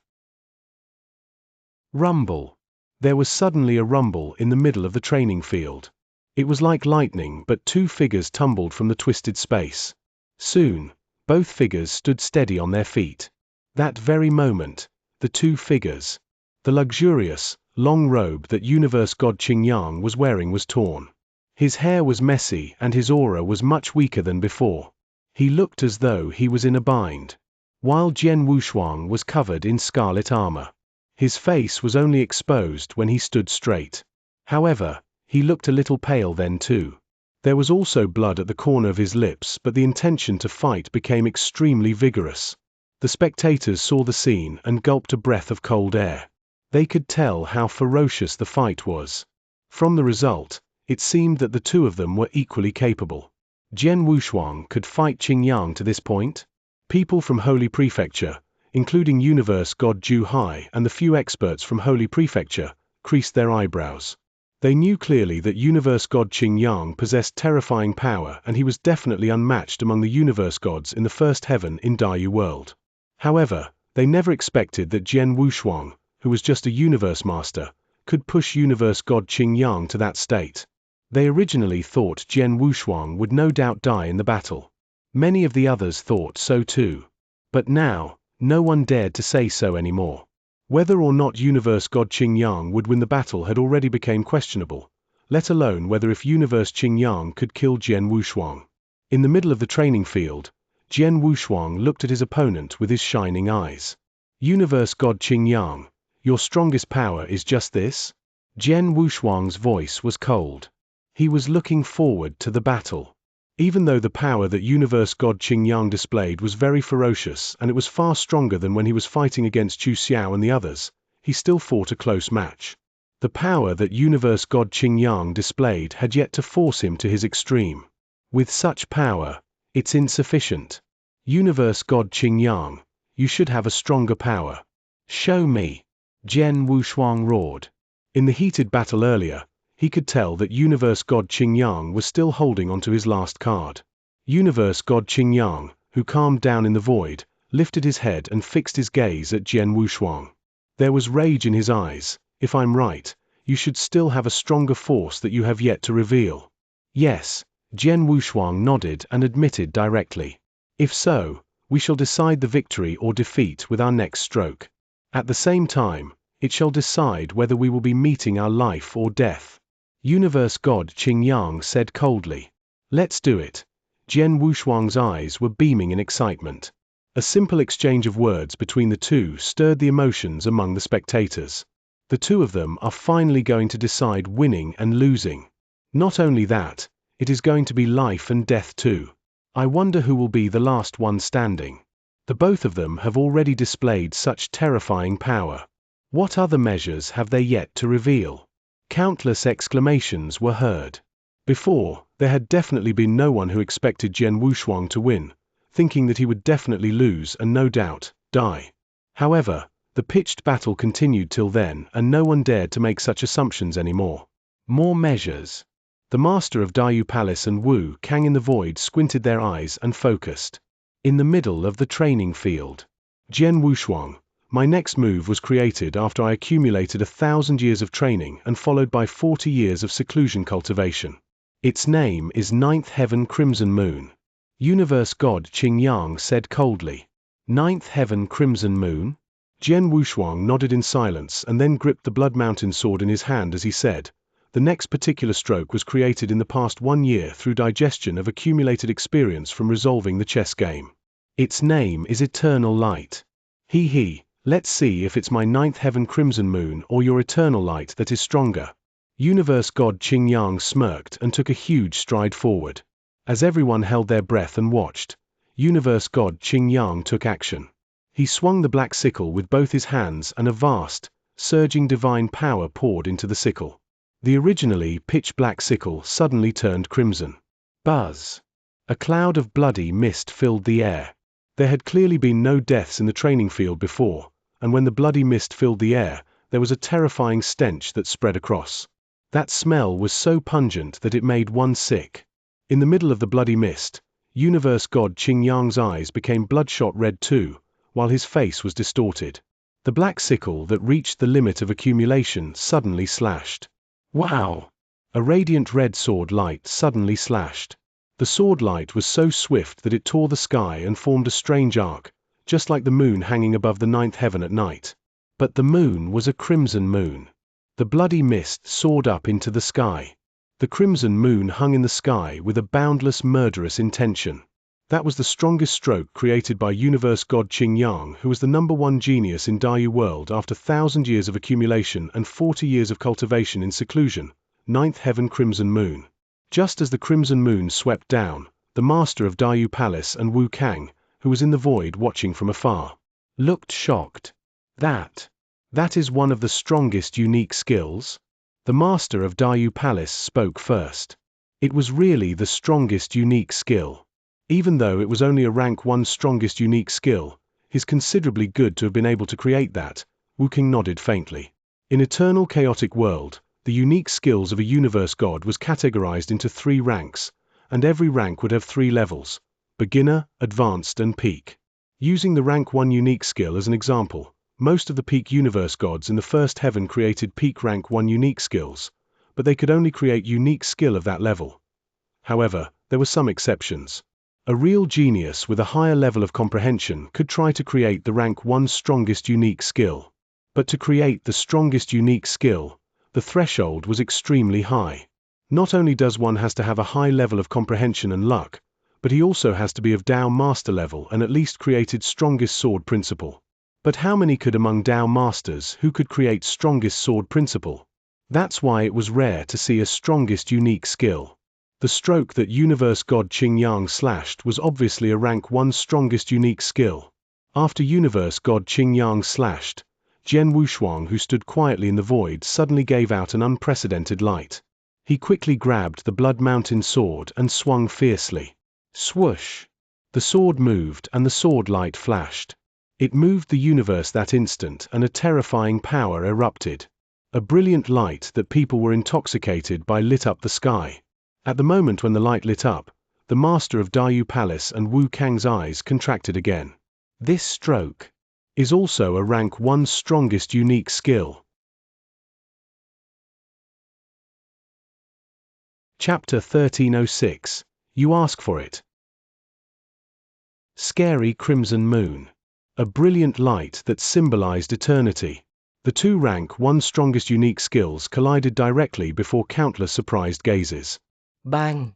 Rumble. There was suddenly a rumble in the middle of the training field. It was like lightning, but two figures tumbled from the twisted space. Soon, both figures stood steady on their feet. That very moment, the two figures. The luxurious, long robe that universe god Xianxia was wearing was torn. His hair was messy and his aura was much weaker than before. He looked as though he was in a bind. While Jian Wushuang was covered in scarlet armor. His face was only exposed when he stood straight. However, he looked a little pale then too. There was also blood at the corner of his lips, but the intention to fight became extremely vigorous. The spectators saw the scene and gulped a breath of cold air. They could tell how ferocious the fight was. From the result, it seemed that the two of them were equally capable. Jian Wushuang could fight Xianxia to this point. People from Holy Prefecture, including universe god Ju Hai and the few experts from Holy Prefecture, creased their eyebrows. They knew clearly that universe god Xianxia possessed terrifying power, and he was definitely unmatched among the universe gods in the first heaven in Daiyu world. However, they never expected that Jian Wushuang, who was just a universe master, could push universe god Xianxia to that state. They originally thought Jian Wushuang would no doubt die in the battle. Many of the others thought so too. But now, no one dared to say so anymore. Whether or not universe god Xianxia would win the battle had already become questionable, let alone whether if universe Xianxia could kill Jian Wushuang. In the middle of the training field, Jian Wushuang looked at his opponent with his shining eyes. Universe god Xianxia, your strongest power is just this? Jian Wushuang's voice was cold. He was looking forward to the battle. Even though the power that universe god Xianxia displayed was very ferocious and it was far stronger than when he was fighting against Chu Xiao and the others, he still fought a close match. The power that universe god Xianxia displayed had yet to force him to his extreme. With such power, it's insufficient. Universe god Xianxia, you should have a stronger power. Show me. Jian Wushuang roared. In the heated battle earlier, he could tell that universe god Xianxia was still holding onto his last card. Universe god Xianxia, who calmed down in the void, lifted his head and fixed his gaze at Jian Wushuang. There was rage in his eyes. If I'm right, you should still have a stronger force that you have yet to reveal. Yes, Jian Wushuang nodded and admitted directly. If so, we shall decide the victory or defeat with our next stroke. At the same time, it shall decide whether we will be meeting our life or death. Universe god Xianxia said coldly. Let's do it. Jian Wushuang's eyes were beaming in excitement. A simple exchange of words between the two stirred the emotions among the spectators. The two of them are finally going to decide winning and losing. Not only that, it is going to be life and death too. I wonder who will be the last one standing. The both of them have already displayed such terrifying power. What other measures have they yet to reveal? Countless exclamations were heard. Before, there had definitely been no one who expected Jian Wushuang to win, thinking that he would definitely lose and no doubt, die. However, the pitched battle continued till then and no one dared to make such assumptions anymore. More measures. The master of Daiyu Palace and Wu Kang in the void squinted their eyes and focused. In the middle of the training field. Jian Wushuang, my next move was created after I accumulated 1,000 years of training and followed by 40 years of seclusion cultivation. Its name is Ninth Heaven Crimson Moon. Universe god Xianxia said coldly. Ninth Heaven Crimson Moon? Jian Wushuang nodded in silence and then gripped the Blood Mountain sword in his hand as he said, the next particular stroke was created in the past 1 year through digestion of accumulated experience from resolving the chess game. Its name is Eternal Light. Let's see if it's my Ninth Heaven Crimson Moon or your Eternal Light that is stronger. Universe god Xianxia smirked and took a huge stride forward. As everyone held their breath and watched, Universe god Xianxia took action. He swung the black sickle with both his hands and a vast, surging divine power poured into the sickle. The originally pitch-black sickle suddenly turned crimson. Buzz! A cloud of bloody mist filled the air. There had clearly been no deaths in the training field before, and when the bloody mist filled the air, there was a terrifying stench that spread across. That smell was so pungent that it made one sick. In the middle of the bloody mist, universe god Xianxia's eyes became bloodshot red too, while his face was distorted. The black sickle that reached the limit of accumulation suddenly slashed. Wow! A radiant red sword light suddenly slashed. The sword light was so swift that it tore the sky and formed a strange arc, just like the moon hanging above the ninth heaven at night. But the moon was a crimson moon. The bloody mist soared up into the sky. The crimson moon hung in the sky with a boundless, murderous intention. That was the strongest stroke created by universe god Xianxia, who was the #1 genius in Daiyu world after 1,000 years of accumulation and 40 years of cultivation in seclusion. Ninth heaven crimson moon. Just as the crimson moon swept down, the master of Daiyu Palace and Wu Kang, who was in the void watching from afar, looked shocked. That is one of the strongest unique skills? The master of Daiyu Palace spoke first. It was really the strongest unique skill. Even though it was only a rank 1 strongest unique skill, he's considerably good to have been able to create that. Wu Kang nodded faintly. In eternal chaotic world, the unique skills of a universe god was categorized into 3 ranks, and every rank would have 3 levels: beginner, advanced, and peak. Using the rank 1 unique skill as an example, most of the peak universe gods in the first heaven created peak rank 1 unique skills, but they could only create unique skill of that level. However, there were some exceptions. A real genius with a higher level of comprehension could try to create the rank 1 strongest unique skill. But to create the strongest unique skill, the threshold was extremely high. Not only does one has to have a high level of comprehension and luck, but he also has to be of Dao master level and at least created strongest sword principle. But how many could among Dao masters who could create strongest sword principle? That's why it was rare to see a strongest unique skill. The stroke that universe god Xianxia slashed was obviously a rank 1 strongest unique skill. After universe god Xianxia slashed, Jian Wushuang, who stood quietly in the void, suddenly gave out an unprecedented light. He quickly grabbed the Blood Mountain sword and swung fiercely. Swoosh! The sword moved and the sword light flashed. It moved the universe that instant and a terrifying power erupted. A brilliant light that people were intoxicated by lit up the sky. At the moment when the light lit up, the master of Daiyu Palace and Wu Kang's eyes contracted again. This stroke is also a rank 1 strongest unique skill. Chapter 1306. You ask for it. Scary crimson moon. A brilliant light that symbolized eternity. The 2 rank 1 strongest unique skills collided directly before countless surprised gazes. Bang!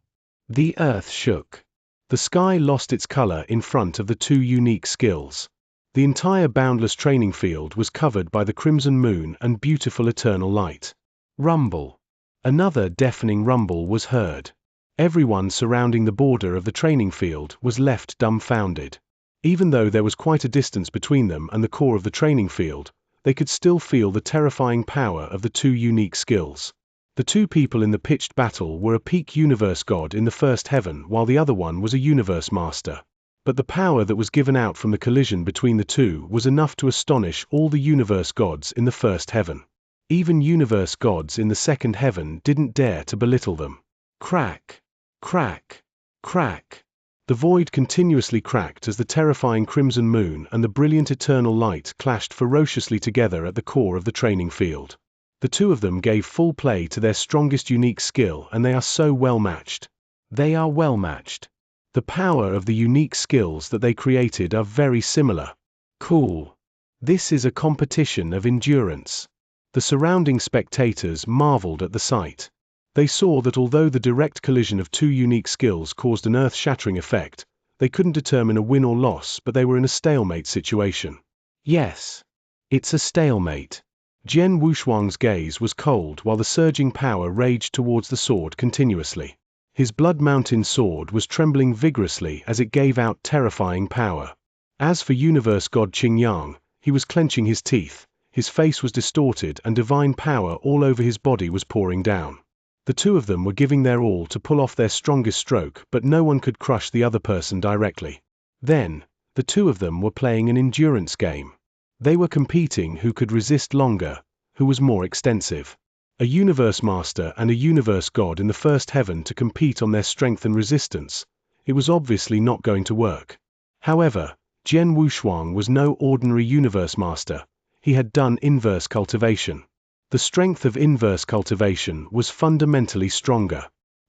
The earth shook. The sky lost its color in front of the 2 unique skills. The entire boundless training field was covered by the crimson moon and beautiful eternal light. Rumble. Another deafening rumble was heard. Everyone surrounding the border of the training field was left dumbfounded. Even though there was quite a distance between them and the core of the training field, they could still feel the terrifying power of the 2 unique skills. The 2 people in the pitched battle were a peak universe god in the first heaven, while the other one was a universe master. But the power that was given out from the collision between the 2 was enough to astonish all the universe gods in the first heaven. Even universe gods in the second heaven didn't dare to belittle them. Crack! Crack! Crack! The void continuously cracked as the terrifying crimson moon and the brilliant eternal light clashed ferociously together at the core of the training field. The 2 of them gave full play to their strongest unique skill, and they are so well matched. They are well matched. The power of the unique skills that they created are very similar. Cool. This is a competition of endurance. The surrounding spectators marveled at the sight. They saw that although the direct collision of 2 unique skills caused an earth-shattering effect, they couldn't determine a win or loss, but they were in a stalemate situation. Yes. It's a stalemate. Jian Wushuang's gaze was cold while the surging power raged towards the sword continuously. His Blood Mountain sword was trembling vigorously as it gave out terrifying power. As for universe god Xianxia, he was clenching his teeth, his face was distorted and divine power all over his body was pouring down. The 2 of them were giving their all to pull off their strongest stroke, but no one could crush the other person directly. Then, the 2 of them were playing an endurance game. They were competing who could resist longer, who was more extensive. A universe master and a universe god in the first heaven to compete on their strength and resistance. It was obviously not going to work. However, Jian Wushuang was no ordinary universe master. he had done inverse cultivation. The strength of inverse cultivation was fundamentally stronger.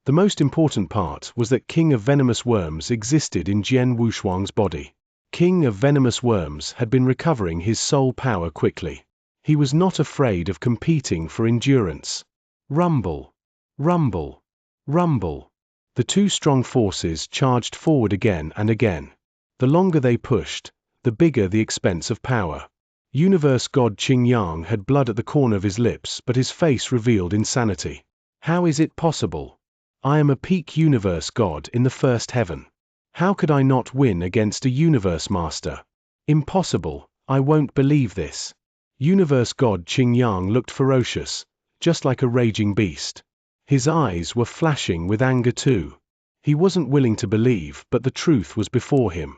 The most important part was that King of Venomous Worms existed in Jian Wushuang's body. King of Venomous Worms had been recovering his soul power quickly. He was not afraid of competing for endurance. Rumble, rumble, rumble. The two strong forces charged forward again and again. The longer they pushed, the bigger the expense of power. Universe God Xianxia had blood at the corner of his lips, but his face revealed insanity. How is it possible? I am a peak universe god in the first heaven. How could I not win against a universe master? Impossible, I won't believe this. Universe God Xianxia looked ferocious, just like a raging beast. His eyes were flashing with anger too. He wasn't willing to believe, but the truth was before him.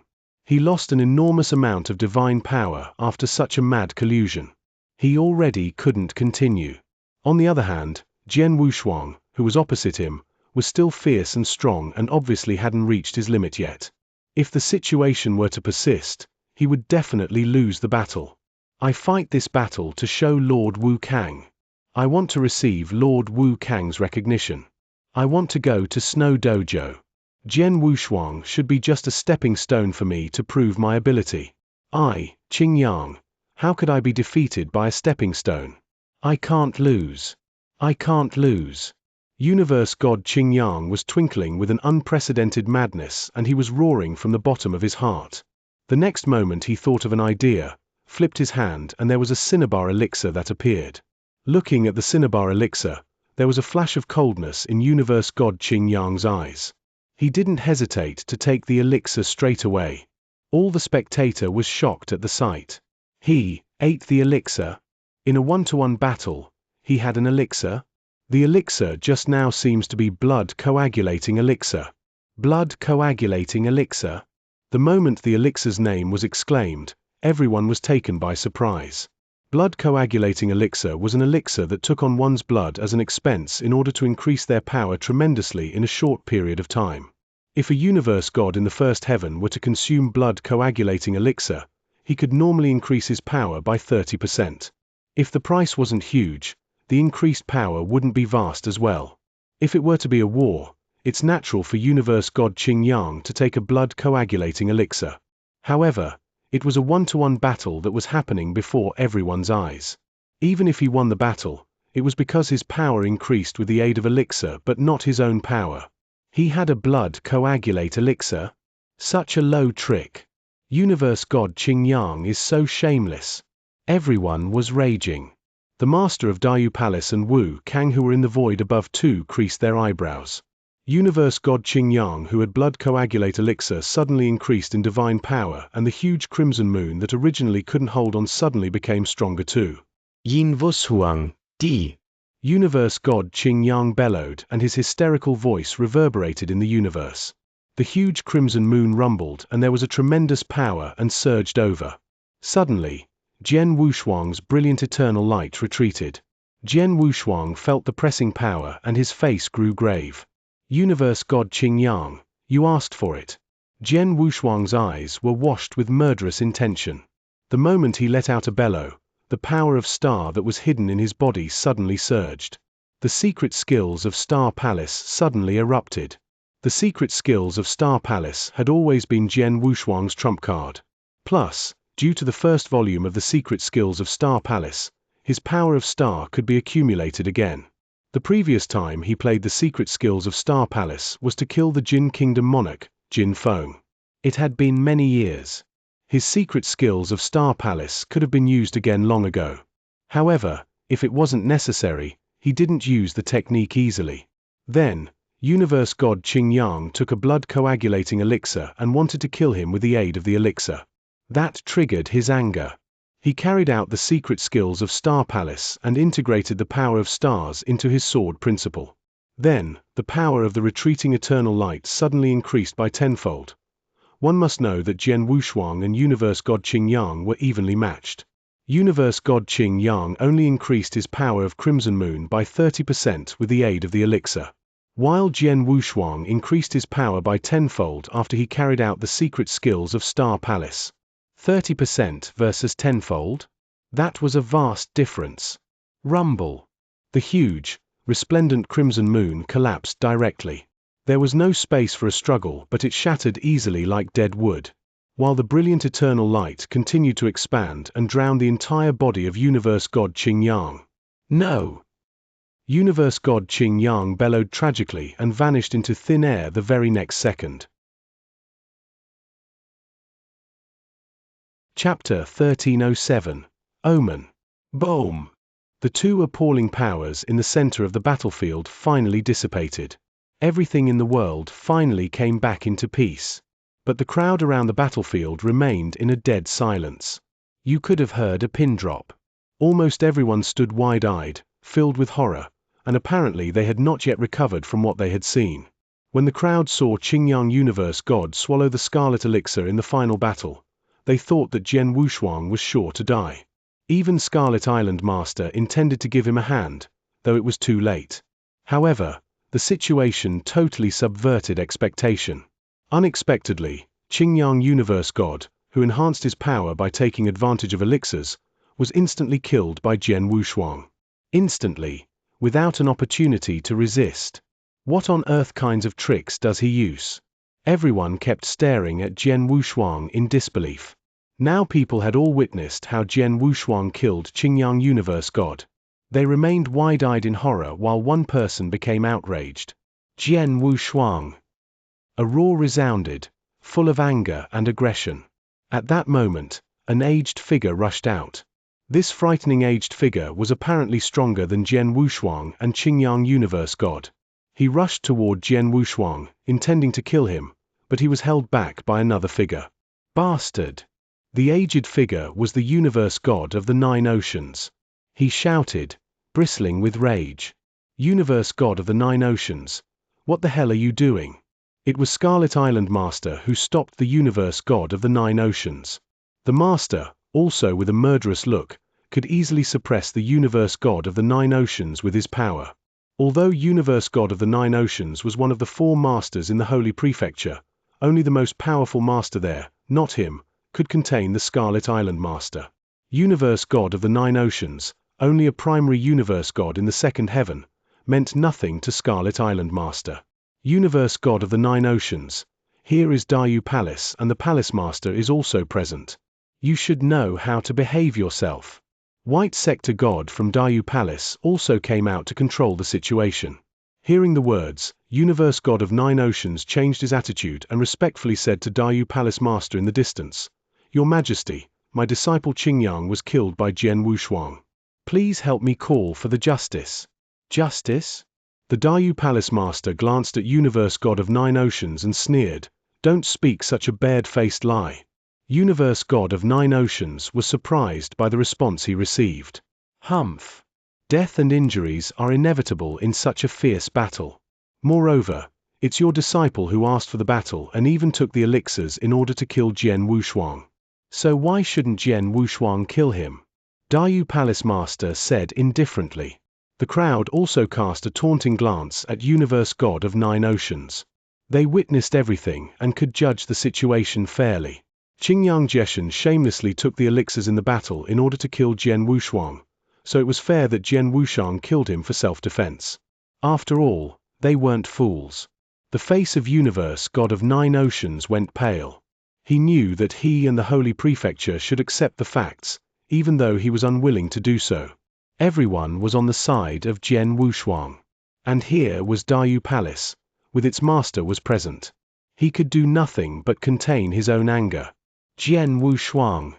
He lost an enormous amount of divine power after such a mad collusion. He already couldn't continue. On the other hand, Jian Wushuang, who was opposite him, was still fierce and strong and obviously hadn't reached his limit yet. If the situation were to persist, he would definitely lose the battle. I fight this battle to show Lord Wu Kang. I want to receive Lord Wu Kang's recognition. I want to go to Snow Dojo. Jian Wushuang should be just a stepping stone for me to prove my ability. Xianxia, how could I be defeated by a stepping stone? I can't lose. I can't lose. Universe God Xianxia was twinkling with an unprecedented madness, and he was roaring from the bottom of his heart. The next moment he thought of an idea, flipped his hand, and there was a cinnabar elixir that appeared. Looking at the cinnabar elixir, there was a flash of coldness in Universe God Xianxia's eyes. He didn't hesitate to take the elixir straight away. All the spectator was shocked at the sight. He ate the elixir. In a one-to-one battle, he had an elixir. The elixir just now seems to be blood coagulating elixir. Blood coagulating elixir. The moment the elixir's name was exclaimed, everyone was taken by surprise. Blood coagulating elixir was an elixir that took on one's blood as an expense in order to increase their power tremendously in a short period of time. If a universe god in the first heaven were to consume blood coagulating elixir, he could normally increase his power by 30%. If the price wasn't huge, the increased power wouldn't be vast as well. If it were to be a war, it's natural for universe god Xianxia to take a blood coagulating elixir. However, it was a one-to-one battle that was happening before everyone's eyes. Even if he won the battle, it was because his power increased with the aid of elixir but not his own power. He had a blood coagulate elixir? Such a low trick. Universe God Xianxia is so shameless. Everyone was raging. The master of Dayu Palace and Wu Kang, who were in the void above too, creased their eyebrows. Universe God Xianxia, who had blood coagulate elixir, suddenly increased in divine power, and the huge crimson moon that originally couldn't hold on suddenly became stronger too. Yin Wushuang, Di. Universe God Xianxia bellowed, and his hysterical voice reverberated in the universe. The huge crimson moon rumbled, and there was a tremendous power and surged over. Suddenly, Jian Wushuang's brilliant eternal light retreated. Jian Wushuang felt the pressing power, and his face grew grave. Universe God Xianxia, you asked for it. Jian Wushuang's eyes were washed with murderous intention. The moment he let out a bellow, the power of Star that was hidden in his body suddenly surged. The secret skills of Star Palace suddenly erupted. The secret skills of Star Palace had always been Jian Wushuang's trump card. Plus, due to the first volume of the secret skills of Star Palace, his power of Star could be accumulated again. The previous time he played the secret skills of Star Palace was to kill the Jin Kingdom monarch, Jin Feng. It had been many years. His secret skills of Star Palace could have been used again long ago. However, if it wasn't necessary, he didn't use the technique easily. Then, Universe God Xianxia took a blood coagulating elixir and wanted to kill him with the aid of the elixir. That triggered his anger. He carried out the secret skills of Star Palace and integrated the power of stars into his sword principle. Then, the power of the retreating eternal light suddenly increased by tenfold. One must know that Jian Wushuang and Universe God Xianxia were evenly matched. Universe God Xianxia only increased his power of Crimson Moon by 30% with the aid of the elixir, while Jian Wushuang increased his power by tenfold after he carried out the secret skills of Star Palace. 30% versus tenfold? That was a vast difference. Rumble. The huge, resplendent crimson moon collapsed directly. There was no space for a struggle, but it shattered easily like dead wood, while the brilliant eternal light continued to expand and drown the entire body of Universe God Xianxia. No! Universe God Xianxia bellowed tragically and vanished into thin air the very next second. Chapter 1307. Omen. Boom! The two appalling powers in the center of the battlefield finally dissipated. Everything in the world finally came back into peace. But the crowd around the battlefield remained in a dead silence. You could have heard a pin drop. Almost everyone stood wide-eyed, filled with horror, and apparently they had not yet recovered from what they had seen. When the crowd saw Xianxia Universe God swallow the Scarlet Elixir in the final battle, they thought that Jian Wushuang was sure to die. Even Scarlet Island Master intended to give him a hand, though it was too late. However, the situation totally subverted expectation. Unexpectedly, Xianxia Universe God, who enhanced his power by taking advantage of elixirs, was instantly killed by Jian Wushuang. Instantly, without an opportunity to resist. What on earth kinds of tricks does he use? Everyone kept staring at Jian Wushuang in disbelief. Now people had all witnessed how Jian Wushuang killed Xianxia Universe God. They remained wide-eyed in horror while one person became outraged. Jian Wushuang! A roar resounded, full of anger and aggression. At that moment, an aged figure rushed out. This frightening aged figure was apparently stronger than Jian Wushuang and Xianxia Universe God. He rushed toward Jian Wushuang, intending to kill him, but he was held back by another figure. Bastard! The aged figure was the Universe God of the 9 Oceans. He shouted, bristling with rage. Universe God of the 9 Oceans, what the hell are you doing? It was Scarlet Island Master who stopped the Universe God of the 9 Oceans. The Master, also with a murderous look, could easily suppress the Universe God of the 9 Oceans with his power. Although Universe God of the 9 Oceans was one of the 4 masters in the Holy Prefecture, only the most powerful master there, not him, could contain the Scarlet Island Master. Universe God of the 9 Oceans, only a primary Universe God in the 2nd heaven, meant nothing to Scarlet Island Master. Universe God of the 9 Oceans, here is Dayu Palace and the Palace Master is also present. You should know how to behave yourself. White Sector God from Dayu Palace also came out to control the situation. Hearing the words, Universe God of 9 Oceans changed his attitude and respectfully said to Dayu Palace Master in the distance, Your Majesty, my disciple Xianxia was killed by Jian Wushuang. Please help me call for the justice. Justice? The Dayu Palace Master glanced at Universe God of 9 Oceans and sneered, Don't speak such a bared-faced lie. Universe God of 9 Oceans was surprised by the response he received. Humph! Death and injuries are inevitable in such a fierce battle. Moreover, it's your disciple who asked for the battle and even took the elixirs in order to kill Jian Wushuang. So why shouldn't Jian Wushuang kill him? Dayu Palace Master said indifferently. The crowd also cast a taunting glance at Universe God of 9 Oceans. They witnessed everything and could judge the situation fairly. Xianxia Jeshan shamelessly took the elixirs in the battle in order to kill Jian Wushuang, so it was fair that Jian Wushuang killed him for self-defense. After all, they weren't fools. The face of Universe God of 9 Oceans went pale. He knew that he and the Holy Prefecture should accept the facts, even though he was unwilling to do so. Everyone was on the side of Jian Wushuang. And here was Dayu Palace, with its master was present. He could do nothing but contain his own anger. Jian Wushuang.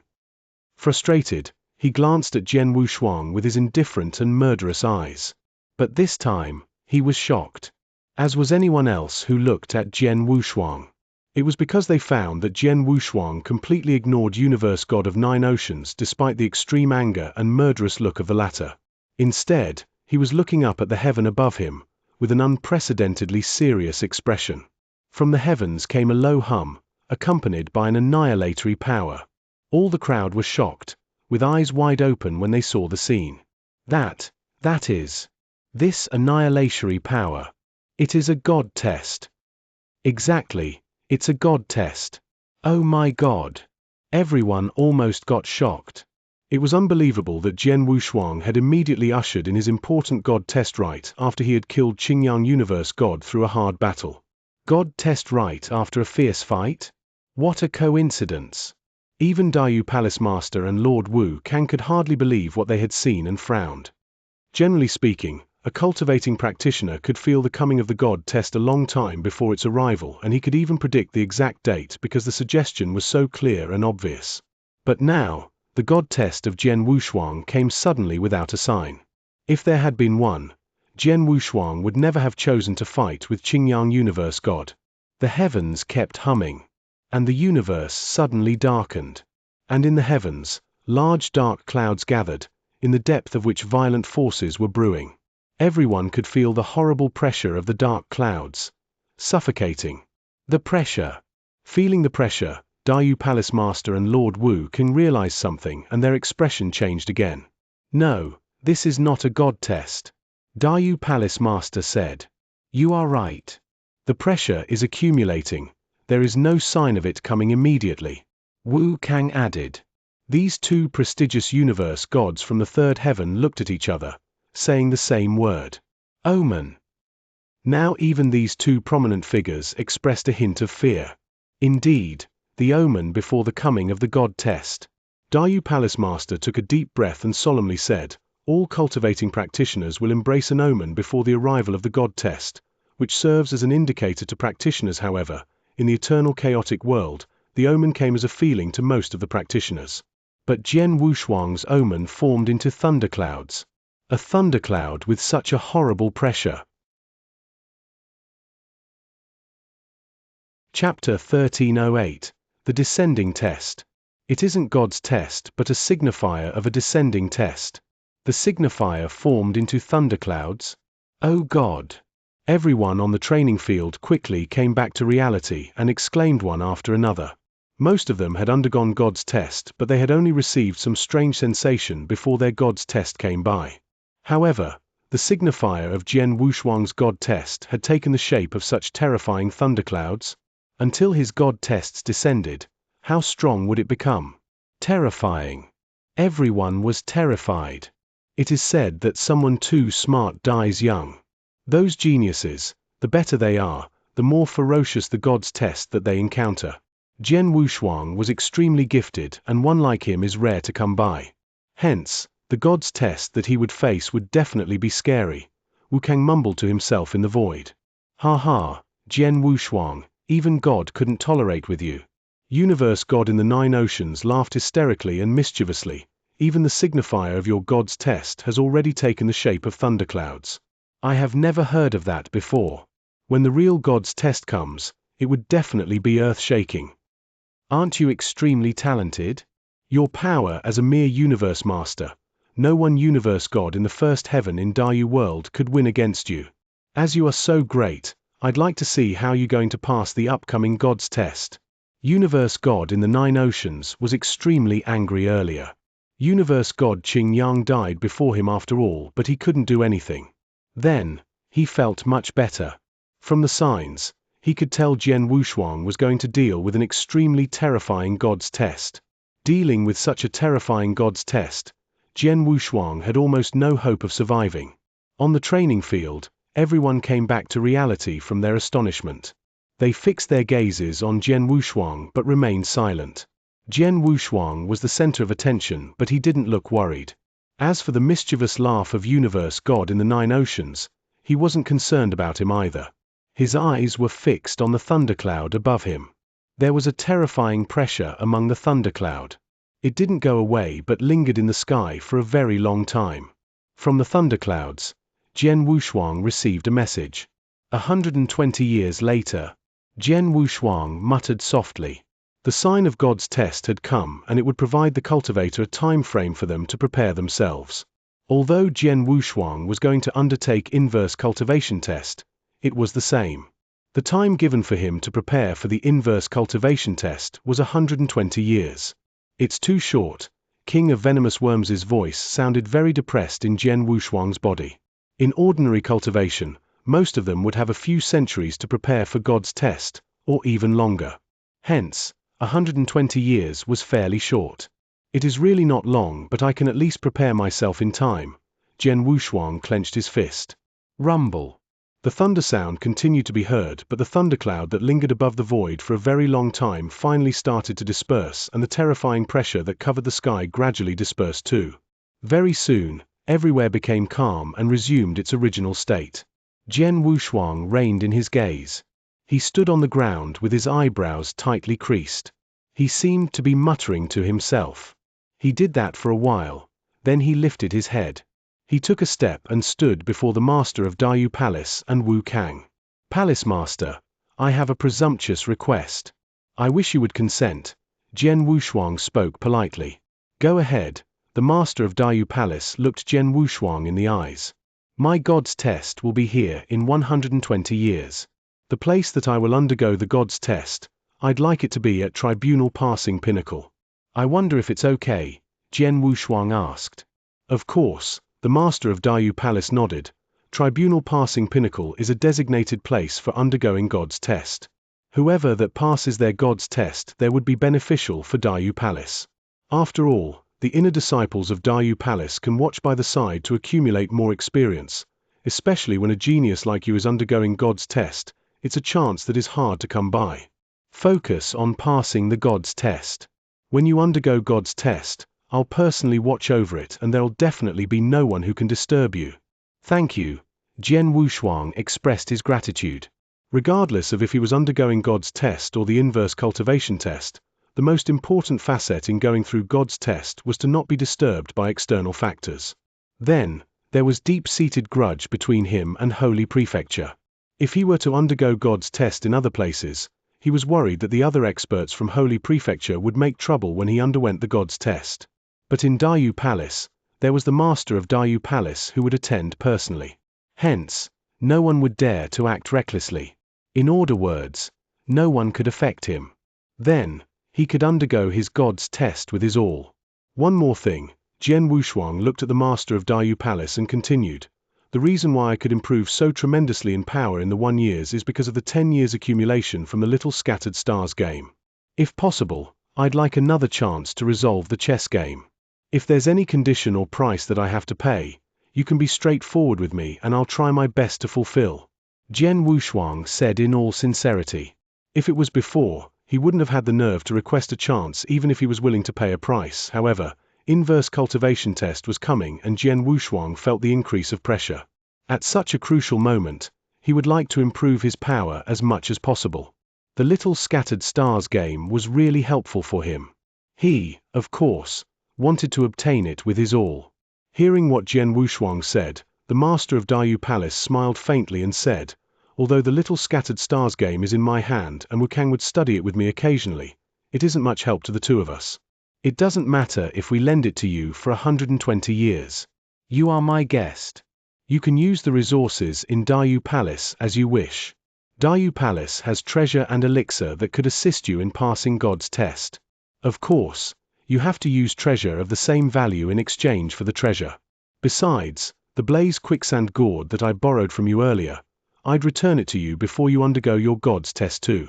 Frustrated, he glanced at Jian Wushuang with his indifferent and murderous eyes. But this time, he was shocked. As was anyone else who looked at Jian Wushuang. It was because they found that Jian Wushuang completely ignored Universe God of 9 Oceans despite the extreme anger and murderous look of the latter. Instead, he was looking up at the heaven above him, with an unprecedentedly serious expression. From the heavens came a low hum, accompanied by an annihilatory power. All the crowd was shocked, with eyes wide open when they saw the scene. That is. This annihilatory power. It is a God test. Exactly. It's a God test. Oh my God! Everyone almost got shocked. It was unbelievable that Jian Wushuang had immediately ushered in his important God test rite after he had killed Qingyang Universe God through a hard battle. God test rite after a fierce fight? What a coincidence! Even Dayu Palace Master and Lord Wu Kang could hardly believe what they had seen and frowned. Generally speaking, a cultivating practitioner could feel the coming of the God test a long time before its arrival, and he could even predict the exact date because the suggestion was so clear and obvious. But now, the God test of Jian Wushuang came suddenly without a sign. If there had been one, Jian Wushuang would never have chosen to fight with Qingyang Universe God. The heavens kept humming, and the universe suddenly darkened. And in the heavens, large dark clouds gathered, in the depth of which violent forces were brewing. Everyone could feel the horrible pressure of the dark clouds, suffocating. The pressure. Feeling the pressure, Dayu Palace Master and Lord Wu King realized something, and their expression changed again. No, this is not a God test. Dayu Palace Master said. You are right. The pressure is accumulating. There is no sign of it coming immediately. Wu Kang added. These two prestigious universe gods from the third heaven looked at each other, saying the same word. Omen. Now even these two prominent figures expressed a hint of fear. Indeed, the omen before the coming of the God test. Dayu Palace Master took a deep breath and solemnly said, all cultivating practitioners will embrace an omen before the arrival of the God test, which serves as an indicator to practitioners. However, in the eternal chaotic world, the omen came as a feeling to most of the practitioners. But Jian Wushuang's omen formed into thunderclouds. A thundercloud with such a horrible pressure. Chapter 1308. The Descending Test. It isn't God's test but a signifier of a descending test. The signifier formed into thunderclouds? Oh God! Everyone on the training field quickly came back to reality and exclaimed one after another. Most of them had undergone God's test, but they had only received some strange sensation before their God's test came by. However, the signifier of Jian Wushuang's God test had taken the shape of such terrifying thunderclouds. Until his God tests descended, how strong would it become? Terrifying. Everyone was terrified. It is said that someone too smart dies young. Those geniuses, the better they are, the more ferocious the God's test that they encounter. Jian Wushuang was extremely gifted, and one like him is rare to come by. Hence, the God's test that he would face would definitely be scary. Wu Kang mumbled to himself in the void. Ha ha, Jian Wushuang, even God couldn't tolerate with you. Universe God in the 9 oceans laughed hysterically and mischievously. Even the signifier of your God's test has already taken the shape of thunderclouds. I have never heard of that before. When the real God's test comes, it would definitely be earth-shaking. Aren't you extremely talented? Your power as a mere universe master. No one universe God in the first heaven in Dayu world could win against you. As you are so great, I'd like to see how you're going to pass the upcoming God's test. Universe God in the 9 oceans was extremely angry earlier. Universe God Qingyang died before him after all, but he couldn't do anything. Then, he felt much better. From the signs, he could tell Jian Wushuang was going to deal with an extremely terrifying God's test. Dealing with such a terrifying God's test, Jian Wushuang had almost no hope of surviving. On the training field, everyone came back to reality from their astonishment. They fixed their gazes on Jian Wushuang but remained silent. Jian Wushuang was the center of attention, but he didn't look worried. As for the mischievous laugh of Universe God in the 9 oceans, he wasn't concerned about him either. His eyes were fixed on the thundercloud above him. There was a terrifying pressure among the thundercloud. It didn't go away but lingered in the sky for a very long time. From the thunderclouds, Jian Wushuang received a message. 120 years later, Jian Wushuang muttered softly. The sign of God's test had come, and it would provide the cultivator a time frame for them to prepare themselves. Although Jian Wushuang was going to undertake inverse cultivation test, it was the same. The time given for him to prepare for the inverse cultivation test was 120 years. It's too short. King of Venomous Worms' voice sounded very depressed in Jian Wushuang's body. In ordinary cultivation, most of them would have a few centuries to prepare for God's test, or even longer. Hence, 120 years was fairly short. It is really not long, but I can at least prepare myself in time. Jian Wushuang clenched his fist. Rumble. The thunder sound continued to be heard, but the thundercloud that lingered above the void for a very long time finally started to disperse, and the terrifying pressure that covered the sky gradually dispersed too. Very soon, everywhere became calm and resumed its original state. Jian Wushuang reined in his gaze. He stood on the ground with his eyebrows tightly creased. He seemed to be muttering to himself. He did that for a while, then he lifted his head. He took a step and stood before the master of Dayu Palace and Wu Kang. Palace Master, I have a presumptuous request. I wish you would consent. Jian Wushuang spoke politely. Go ahead. The master of Dayu Palace looked Jian Wushuang in the eyes. My God's test will be here in 120 years. The place that I will undergo the God's test, I'd like it to be at Tribunal Passing Pinnacle. I wonder if it's okay, Jian Wushuang asked. Of course. The master of Dayu Palace nodded. Tribunal Passing Pinnacle is a designated place for undergoing God's test. Whoever that passes their God's test there would be beneficial for Dayu Palace. After all, the inner disciples of Dayu Palace can watch by the side to accumulate more experience. Especially when a genius like you is undergoing God's test, it's a chance that is hard to come by. Focus on passing the God's test. When you undergo God's test, I'll personally watch over it, and there'll definitely be no one who can disturb you. Thank you. Jian Wushuang expressed his gratitude. Regardless of if he was undergoing God's test or the inverse cultivation test, the most important facet in going through God's test was to not be disturbed by external factors. Then, there was deep-seated grudge between him and Holy Prefecture. If he were to undergo God's test in other places, he was worried that the other experts from Holy Prefecture would make trouble when he underwent the God's test. But in Dayu Palace, there was the master of Dayu Palace who would attend personally. Hence, no one would dare to act recklessly. In other words, no one could affect him. Then, he could undergo his God's test with his all. One more thing, Jian Wushuang looked at the master of Dayu Palace and continued. The reason why I could improve so tremendously in power in the 1 year is because of the 10 years accumulation from the Little Scattered Stars game. If possible, I'd like another chance to resolve the chess game. If there's any condition or price that I have to pay, you can be straightforward with me and I'll try my best to fulfill. Jian Wushuang said in all sincerity. If it was before, he wouldn't have had the nerve to request a chance even if he was willing to pay a price. However, inverse cultivation test was coming and Jian Wushuang felt the increase of pressure. At such a crucial moment, he would like to improve his power as much as possible. The Little Scattered Stars game was really helpful for him. He, of course, wanted to obtain it with his all. Hearing what Jian Wushuang said, the master of Dayu Palace smiled faintly and said, although the Little Scattered Stars game is in my hand and Wu Kang would study it with me occasionally, it isn't much help to the two of us. It doesn't matter if we lend it to you for 120 years. You are my guest. You can use the resources in Dayu Palace as you wish. Dayu Palace has treasure and elixir that could assist you in passing God's test. Of course, you have to use treasure of the same value in exchange for the treasure. Besides, the Blaze Quicksand Gourd that I borrowed from you earlier, I'd return it to you before you undergo your God's test too.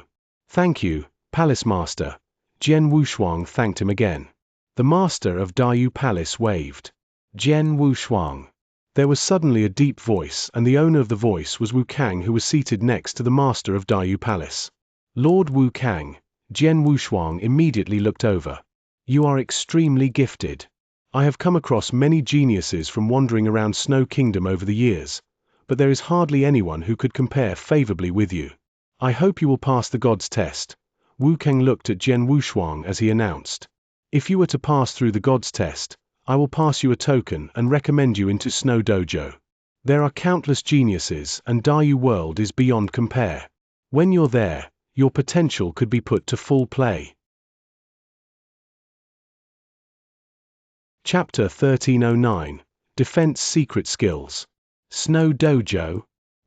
Thank you, Palace Master. Jian Wushuang thanked him again. The master of Dayu Palace waved. Jian Wushuang. There was suddenly a deep voice, and the owner of the voice was Wu Kang, who was seated next to the master of Dayu Palace. Lord Wu Kang. Jian Wushuang immediately looked over. You are extremely gifted. I have come across many geniuses from wandering around Snow Kingdom over the years, but there is hardly anyone who could compare favorably with you. I hope you will pass the God's test. Wu Kang looked at Jian Wushuang as he announced. If you were to pass through the God's test, I will pass you a token and recommend you into Snow Dojo. There are countless geniuses and Dayu World is beyond compare. When you're there, your potential could be put to full play. Chapter 1309, Defense Secret Skills. Snow Dojo?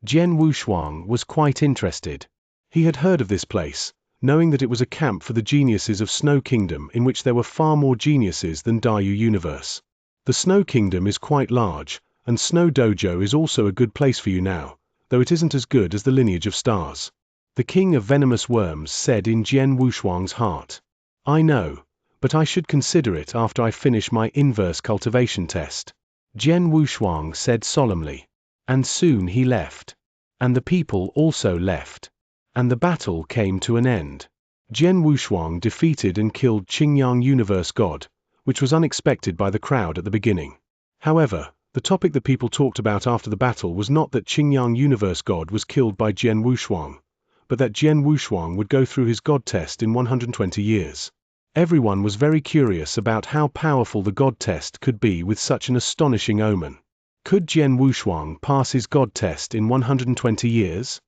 Jian Wushuang was quite interested. He had heard of this place, knowing that it was a camp for the geniuses of Snow Kingdom in which there were far more geniuses than Dayu Universe. The Snow Kingdom is quite large, and Snow Dojo is also a good place for you now, though it isn't as good as the Lineage of Stars. The King of Venomous Worms said in Jian Wushuang's heart. I know, but I should consider it after I finish my inverse cultivation test, Jian Wushuang said solemnly. And soon he left. And the people also left. And the battle came to an end. Jian Wushuang defeated and killed Qingyang Universe God, which was unexpected by the crowd at the beginning. However, the topic that people talked about after the battle was not that Qingyang Universe God was killed by Jian Wushuang, but that Jian Wushuang would go through his God test in 120 years. Everyone was very curious about how powerful the God test could be with such an astonishing omen. Could Jian Wushuang pass his God test in 120 years?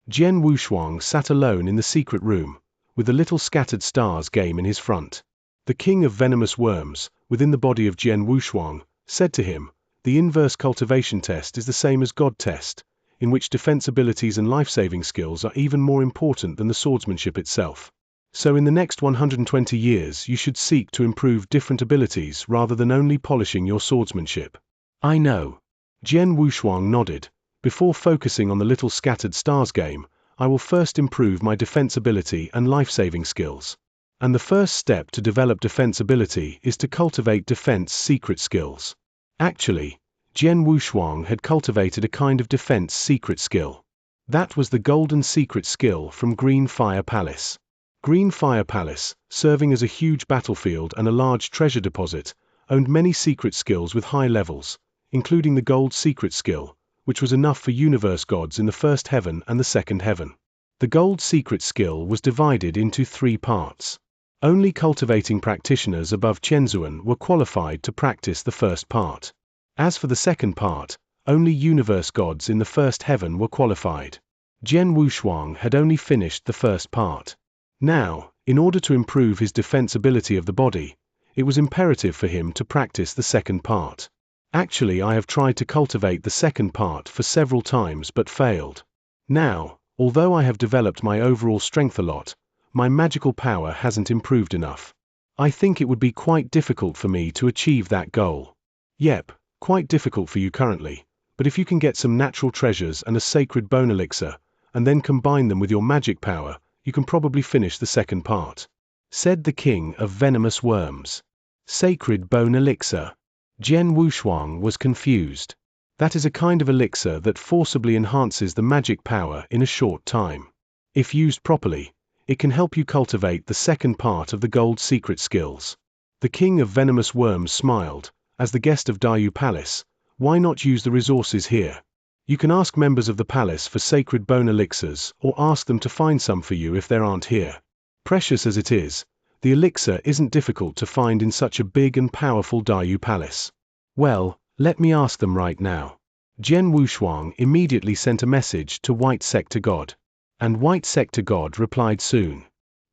Jian Wushuang sat alone in the secret room, with the little scattered stars game in his front. The king of venomous worms, within the body of Jian Wushuang, said to him, "The inverse cultivation test is the same as God test, in which defense abilities and life-saving skills are even more important than the swordsmanship itself. So in the next 120 years you should seek to improve different abilities rather than only polishing your swordsmanship." "I know." Jian Wushuang nodded. "Before focusing on the little scattered stars game, I will first improve my defense ability and life-saving skills. And the first step to develop defense ability is to cultivate defense secret skills." Actually, Jian Wushuang had cultivated a kind of defense secret skill. That was the golden secret skill from Green Fire Palace. Green Fire Palace, serving as a huge battlefield and a large treasure deposit, owned many secret skills with high levels, including the gold secret skill, which was enough for universe gods in the first heaven and the second heaven. The gold secret skill was divided into 3 parts. Only cultivating practitioners above Qianzuan were qualified to practice the first part. As for the second part, only universe gods in the first heaven were qualified. Jian Wushuang had only finished the first part. Now, in order to improve his defense ability of the body, it was imperative for him to practice the second part. Actually, I have tried to cultivate the second part for several times but failed. Now, although I have developed my overall strength a lot, my magical power hasn't improved enough. I think it would be quite difficult for me to achieve that goal. Yep, quite difficult for you currently, but if you can get some natural treasures and a sacred bone elixir, and then combine them with your magic power, you can probably finish the second part," said the king of venomous worms. Sacred bone elixir. Jian Wushuang was confused. That is a kind of elixir that forcibly enhances the magic power in a short time. If used properly, it can help you cultivate the second part of the gold secret skills. The king of venomous worms smiled. "As the guest of Dayu Palace, why not use the resources here? You can ask members of the palace for sacred bone elixirs or ask them to find some for you if there aren't here. Precious as it is, the elixir isn't difficult to find in such a big and powerful Dayu Palace." "Well, let me ask them right now." Jian Wushuang immediately sent a message to White Sector God. And White Sector God replied soon.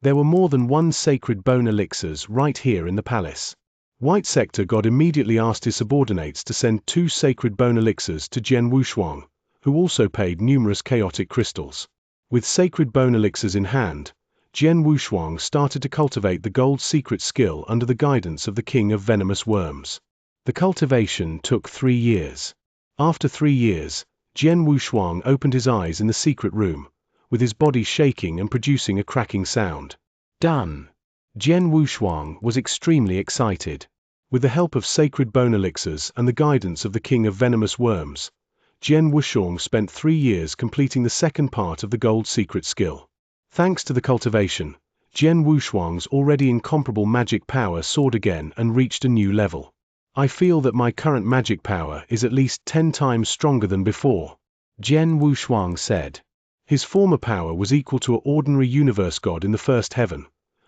There were more than 1 sacred bone elixirs right here in the palace. White Sector God immediately asked his subordinates to send 2 sacred bone elixirs to Jian Wushuang, who also paid numerous chaotic crystals. With sacred bone elixirs in hand, Jian Wushuang started to cultivate the gold secret skill under the guidance of the king of venomous worms. The cultivation took 3 years. After 3 years, Jian Wushuang opened his eyes in the secret room, with his body shaking and producing a cracking sound. Done! Jian Wushuang was extremely excited. With the help of sacred bone elixirs and the guidance of the king of venomous worms, Jian Wushuang spent 3 years completing the second part of the gold secret skill. Thanks to the cultivation, Jian Wushuang's already incomparable magic power soared again and reached a new level. "I feel that my current magic power is at least 10 times stronger than before," Jian Wushuang said. His former power was equal to an ordinary universe god in the first heaven,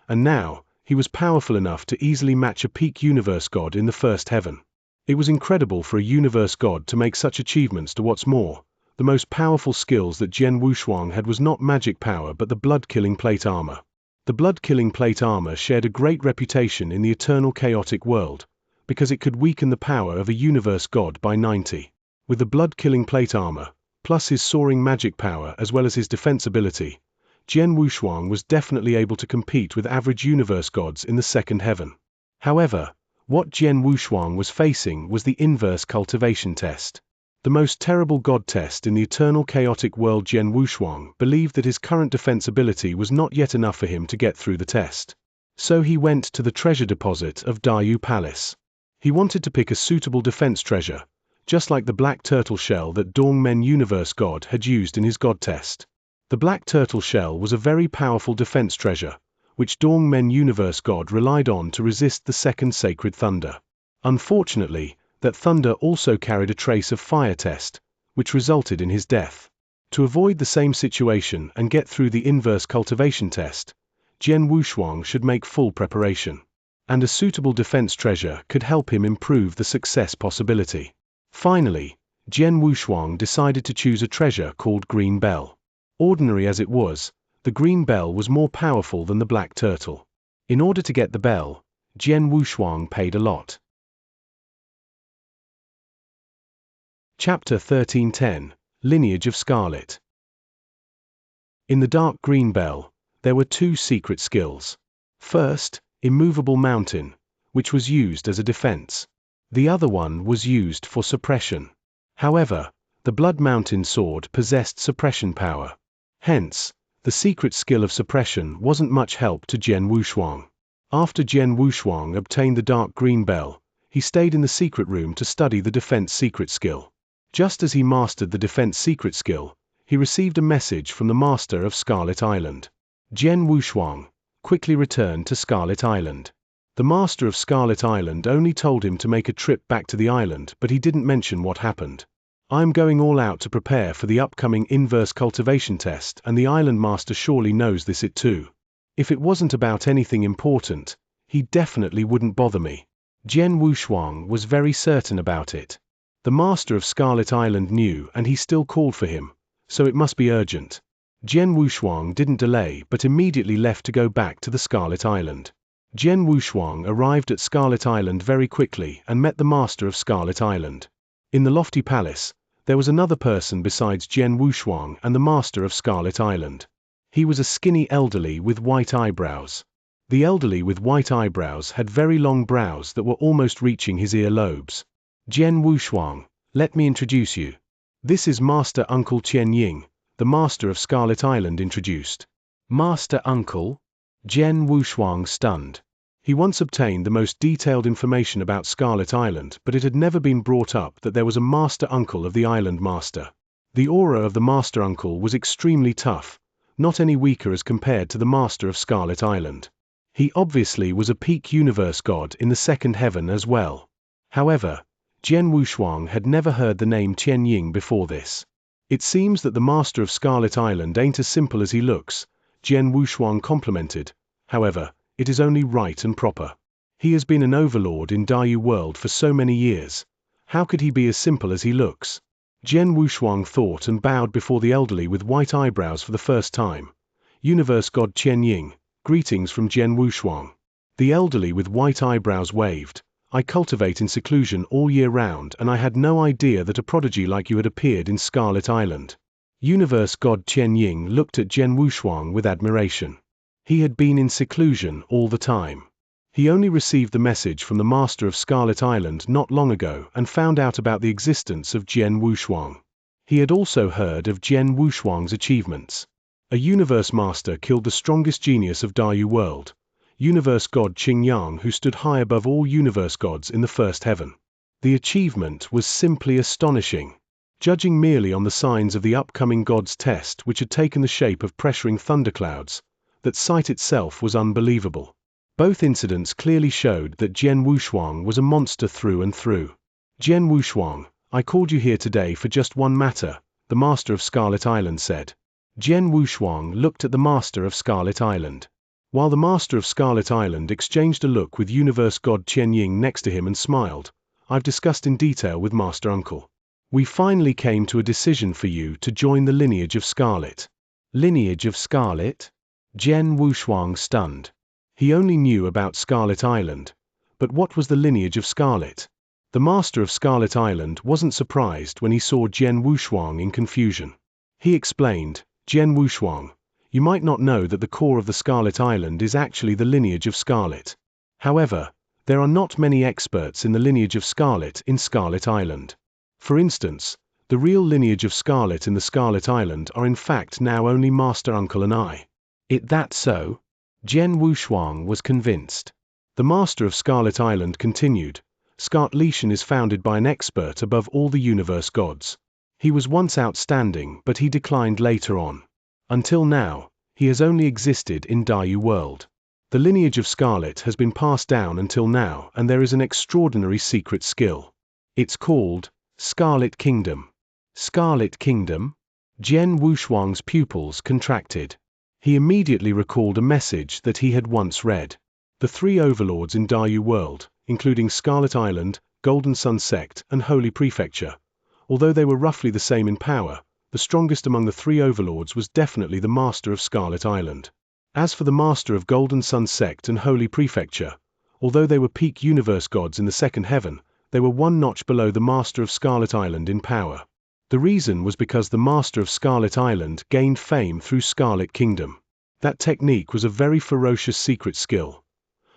and now, he was powerful enough to easily match a peak universe god in the first heaven. It was incredible for a universe god to make such achievements. To what's more, the most powerful skills that Jian Wushuang had was not magic power but the blood-killing plate armor. The blood-killing plate armor shared a great reputation in the eternal chaotic world, because it could weaken the power of a universe god by 90. With the blood-killing plate armor, plus his soaring magic power as well as his defense ability, Jian Wushuang was definitely able to compete with average universe gods in the second heaven. However, what Jian Wushuang was facing was the inverse cultivation test. The most terrible god test in the eternal chaotic world. Jian Wushuang believed that his current defense ability was not yet enough for him to get through the test. So he went to the treasure deposit of Dayu Palace. He wanted to pick a suitable defense treasure, just like the black turtle shell that Dongmen Universe God had used in his god test. The black turtle shell was a very powerful defense treasure, which Dongmen Universe God relied on to resist the second sacred thunder. Unfortunately, that thunder also carried a trace of fire test, which resulted in his death. To avoid the same situation and get through the inverse cultivation test, Jian Wushuang should make full preparation. And a suitable defense treasure could help him improve the success possibility. Finally, Jian Wushuang decided to choose a treasure called Green Bell. Ordinary as it was, the green bell was more powerful than the black turtle. In order to get the bell, Jian Wushuang paid a lot. Chapter 1310, Lineage of Scarlet. In the dark green bell, there were two secret skills. First, Immovable Mountain, which was used as a defense. The other one was used for suppression. However, the Blood Mountain sword possessed suppression power. Hence, the secret skill of suppression wasn't much help to Jian Wushuang. After Jian Wushuang obtained the dark green bell, he stayed in the secret room to study the defense secret skill. Just as he mastered the defense secret skill, he received a message from the master of Scarlet Island. Jian Wushuang quickly returned to Scarlet Island. The master of Scarlet Island only told him to make a trip back to the island, but he didn't mention what happened. I'm going all out to prepare for the upcoming inverse cultivation test, and the island master surely knows this too. If it wasn't about anything important, he definitely wouldn't bother me. Jian Wushuang was very certain about it. The master of Scarlet Island knew, and he still called for him, so it must be urgent. Jian Wushuang didn't delay but immediately left to go back to the Scarlet Island. Jian Wushuang arrived at Scarlet Island very quickly and met the master of Scarlet Island. In the lofty palace, there was another person besides Jian Wushuang and the master of Scarlet Island. He was a skinny elderly with white eyebrows. The elderly with white eyebrows had very long brows that were almost reaching his ear lobes. Jian Wushuang, let me introduce you. This is Master Uncle Qianying, the master of Scarlet Island introduced. Master Uncle? Jian Wushuang stunned. He once obtained the most detailed information about Scarlet Island, but it had never been brought up that there was a master uncle of the island master. The aura of the master uncle was extremely tough, not any weaker as compared to the master of Scarlet Island. He obviously was a peak universe god in the second heaven as well. However, Jian Wushuang had never heard the name Qianying before this. It seems that the master of Scarlet Island ain't as simple as he looks, Jian Wushuang complimented. However, it is only right and proper. He has been an overlord in Dayu world for so many years. How could he be as simple as he looks? Jian Wushuang thought and bowed before the elderly with white eyebrows for the first time. Universe God Qianying, greetings from Jian Wushuang. The elderly with white eyebrows waved. I cultivate in seclusion all year round, and I had no idea that a prodigy like you had appeared in Scarlet Island. Universe God Qianying looked at Jian Wushuang with admiration. He had been in seclusion all the time. He only received the message from the master of Scarlet Island not long ago and found out about the existence of Jian Wushuang. He had also heard of Jian Wushuang's achievements. A universe master killed the strongest genius of Dayu world, Universe God Qingyang, who stood high above all universe gods in the first heaven. The achievement was simply astonishing. Judging merely on the signs of the upcoming god's test, which had taken the shape of pressuring thunderclouds, that sight itself was unbelievable. Both incidents clearly showed that Jian Wushuang was a monster through and through. Jian Wushuang, I called you here today for just one matter, the master of Scarlet Island said. Jian Wushuang looked at the master of Scarlet Island. While the master of Scarlet Island exchanged a look with Universe God Qianying next to him and smiled, I've discussed in detail with Master Uncle. We finally came to a decision for you to join the lineage of Scarlet. Lineage of Scarlet? Jian Wushuang stunned. He only knew about Scarlet Island, but what was the lineage of Scarlet? The master of Scarlet Island wasn't surprised when he saw Jian Wushuang in confusion. He explained, Jian Wushuang, you might not know that the core of the Scarlet Island is actually the lineage of Scarlet. However, there are not many experts in the lineage of Scarlet in Scarlet Island. For instance, the real lineage of Scarlet in the Scarlet Island are in fact now only Master Uncle and I. It that so? Jian Wushuang was convinced. The master of Scarlet Island continued, Scarlet Lishan is founded by an expert above all the universe gods. He was once outstanding, but he declined later on. Until now, he has only existed in Dayu world. The lineage of Scarlet has been passed down until now, and there is an extraordinary secret skill. It's called Scarlet Kingdom. Scarlet Kingdom? Jian Wushuang's pupils contracted. He immediately recalled a message that he had once read. The three overlords in Dayu world, including Scarlet Island, Golden Sun Sect, and Holy Prefecture, although they were roughly the same in power, the strongest among the three overlords was definitely the master of Scarlet Island. As for the master of Golden Sun Sect and Holy Prefecture, although they were peak universe gods in the second heaven, they were one notch below the master of Scarlet Island in power. The reason was because the master of Scarlet Island gained fame through Scarlet Kingdom. That technique was a very ferocious secret skill.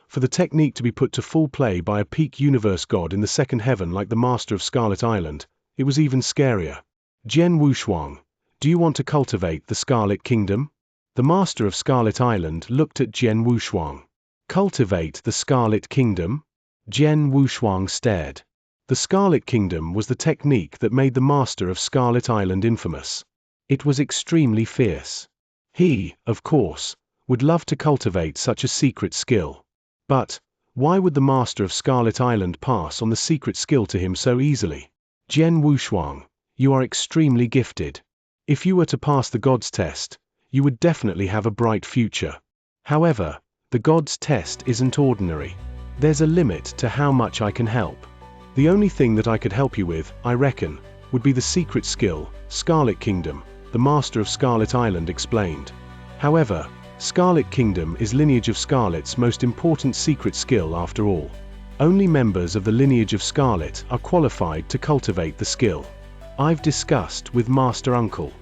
For the technique to be put to full play by a peak universe god in the second heaven like the master of Scarlet Island, it was even scarier. Jian Wushuang, do you want to cultivate the Scarlet Kingdom? The master of Scarlet Island looked at Jian Wushuang. Cultivate the Scarlet Kingdom? Jian Wushuang stared. The Scarlet Kingdom was the technique that made the master of Scarlet Island infamous. It was extremely fierce. He, of course, would love to cultivate such a secret skill. But, why would the master of Scarlet Island pass on the secret skill to him so easily? Jian Wushuang, you are extremely gifted. If you were to pass the God's test, you would definitely have a bright future. However, the God's test isn't ordinary. There's a limit to how much I can help. The only thing that I could help you with, I reckon, would be the secret skill, Scarlet Kingdom, the master of Scarlet Island explained. However, Scarlet Kingdom is lineage of Scarlet's most important secret skill after all. Only members of the lineage of Scarlet are qualified to cultivate the skill. I've discussed with Master Uncle.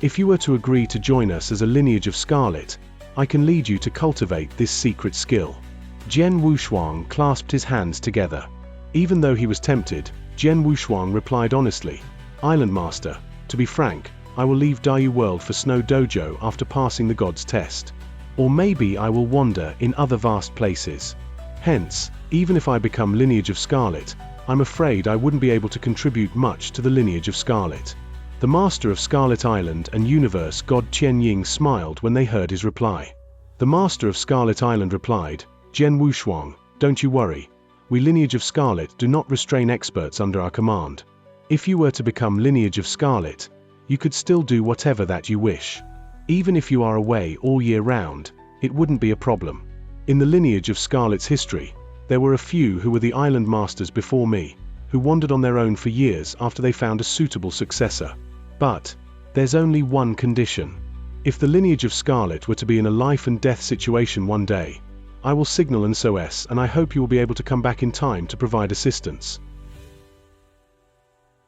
If you were to agree to join us as a lineage of Scarlet, I can lead you to cultivate this secret skill. Jian Wushuang clasped his hands together. Even though he was tempted, Jian Wushuang replied honestly, Island Master, to be frank, I will leave Dayu World for Snow Dojo after passing the God's test. Or maybe I will wander in other vast places. Hence, even if I become lineage of Scarlet, I'm afraid I wouldn't be able to contribute much to the lineage of Scarlet. The master of Scarlet Island and universe god Qian Ying smiled when they heard his reply. The master of Scarlet Island replied, Jian Wushuang, don't you worry. We lineage of Scarlet do not restrain experts under our command. If you were to become lineage of Scarlet, you could still do whatever that you wish. Even if you are away all year round, it wouldn't be a problem. In the lineage of Scarlet's history, there were a few who were the island masters before me, who wandered on their own for years after they found a suitable successor. But, there's only one condition. If the lineage of Scarlet were to be in a life and death situation one day, I will signal an SOS and I hope you will be able to come back in time to provide assistance.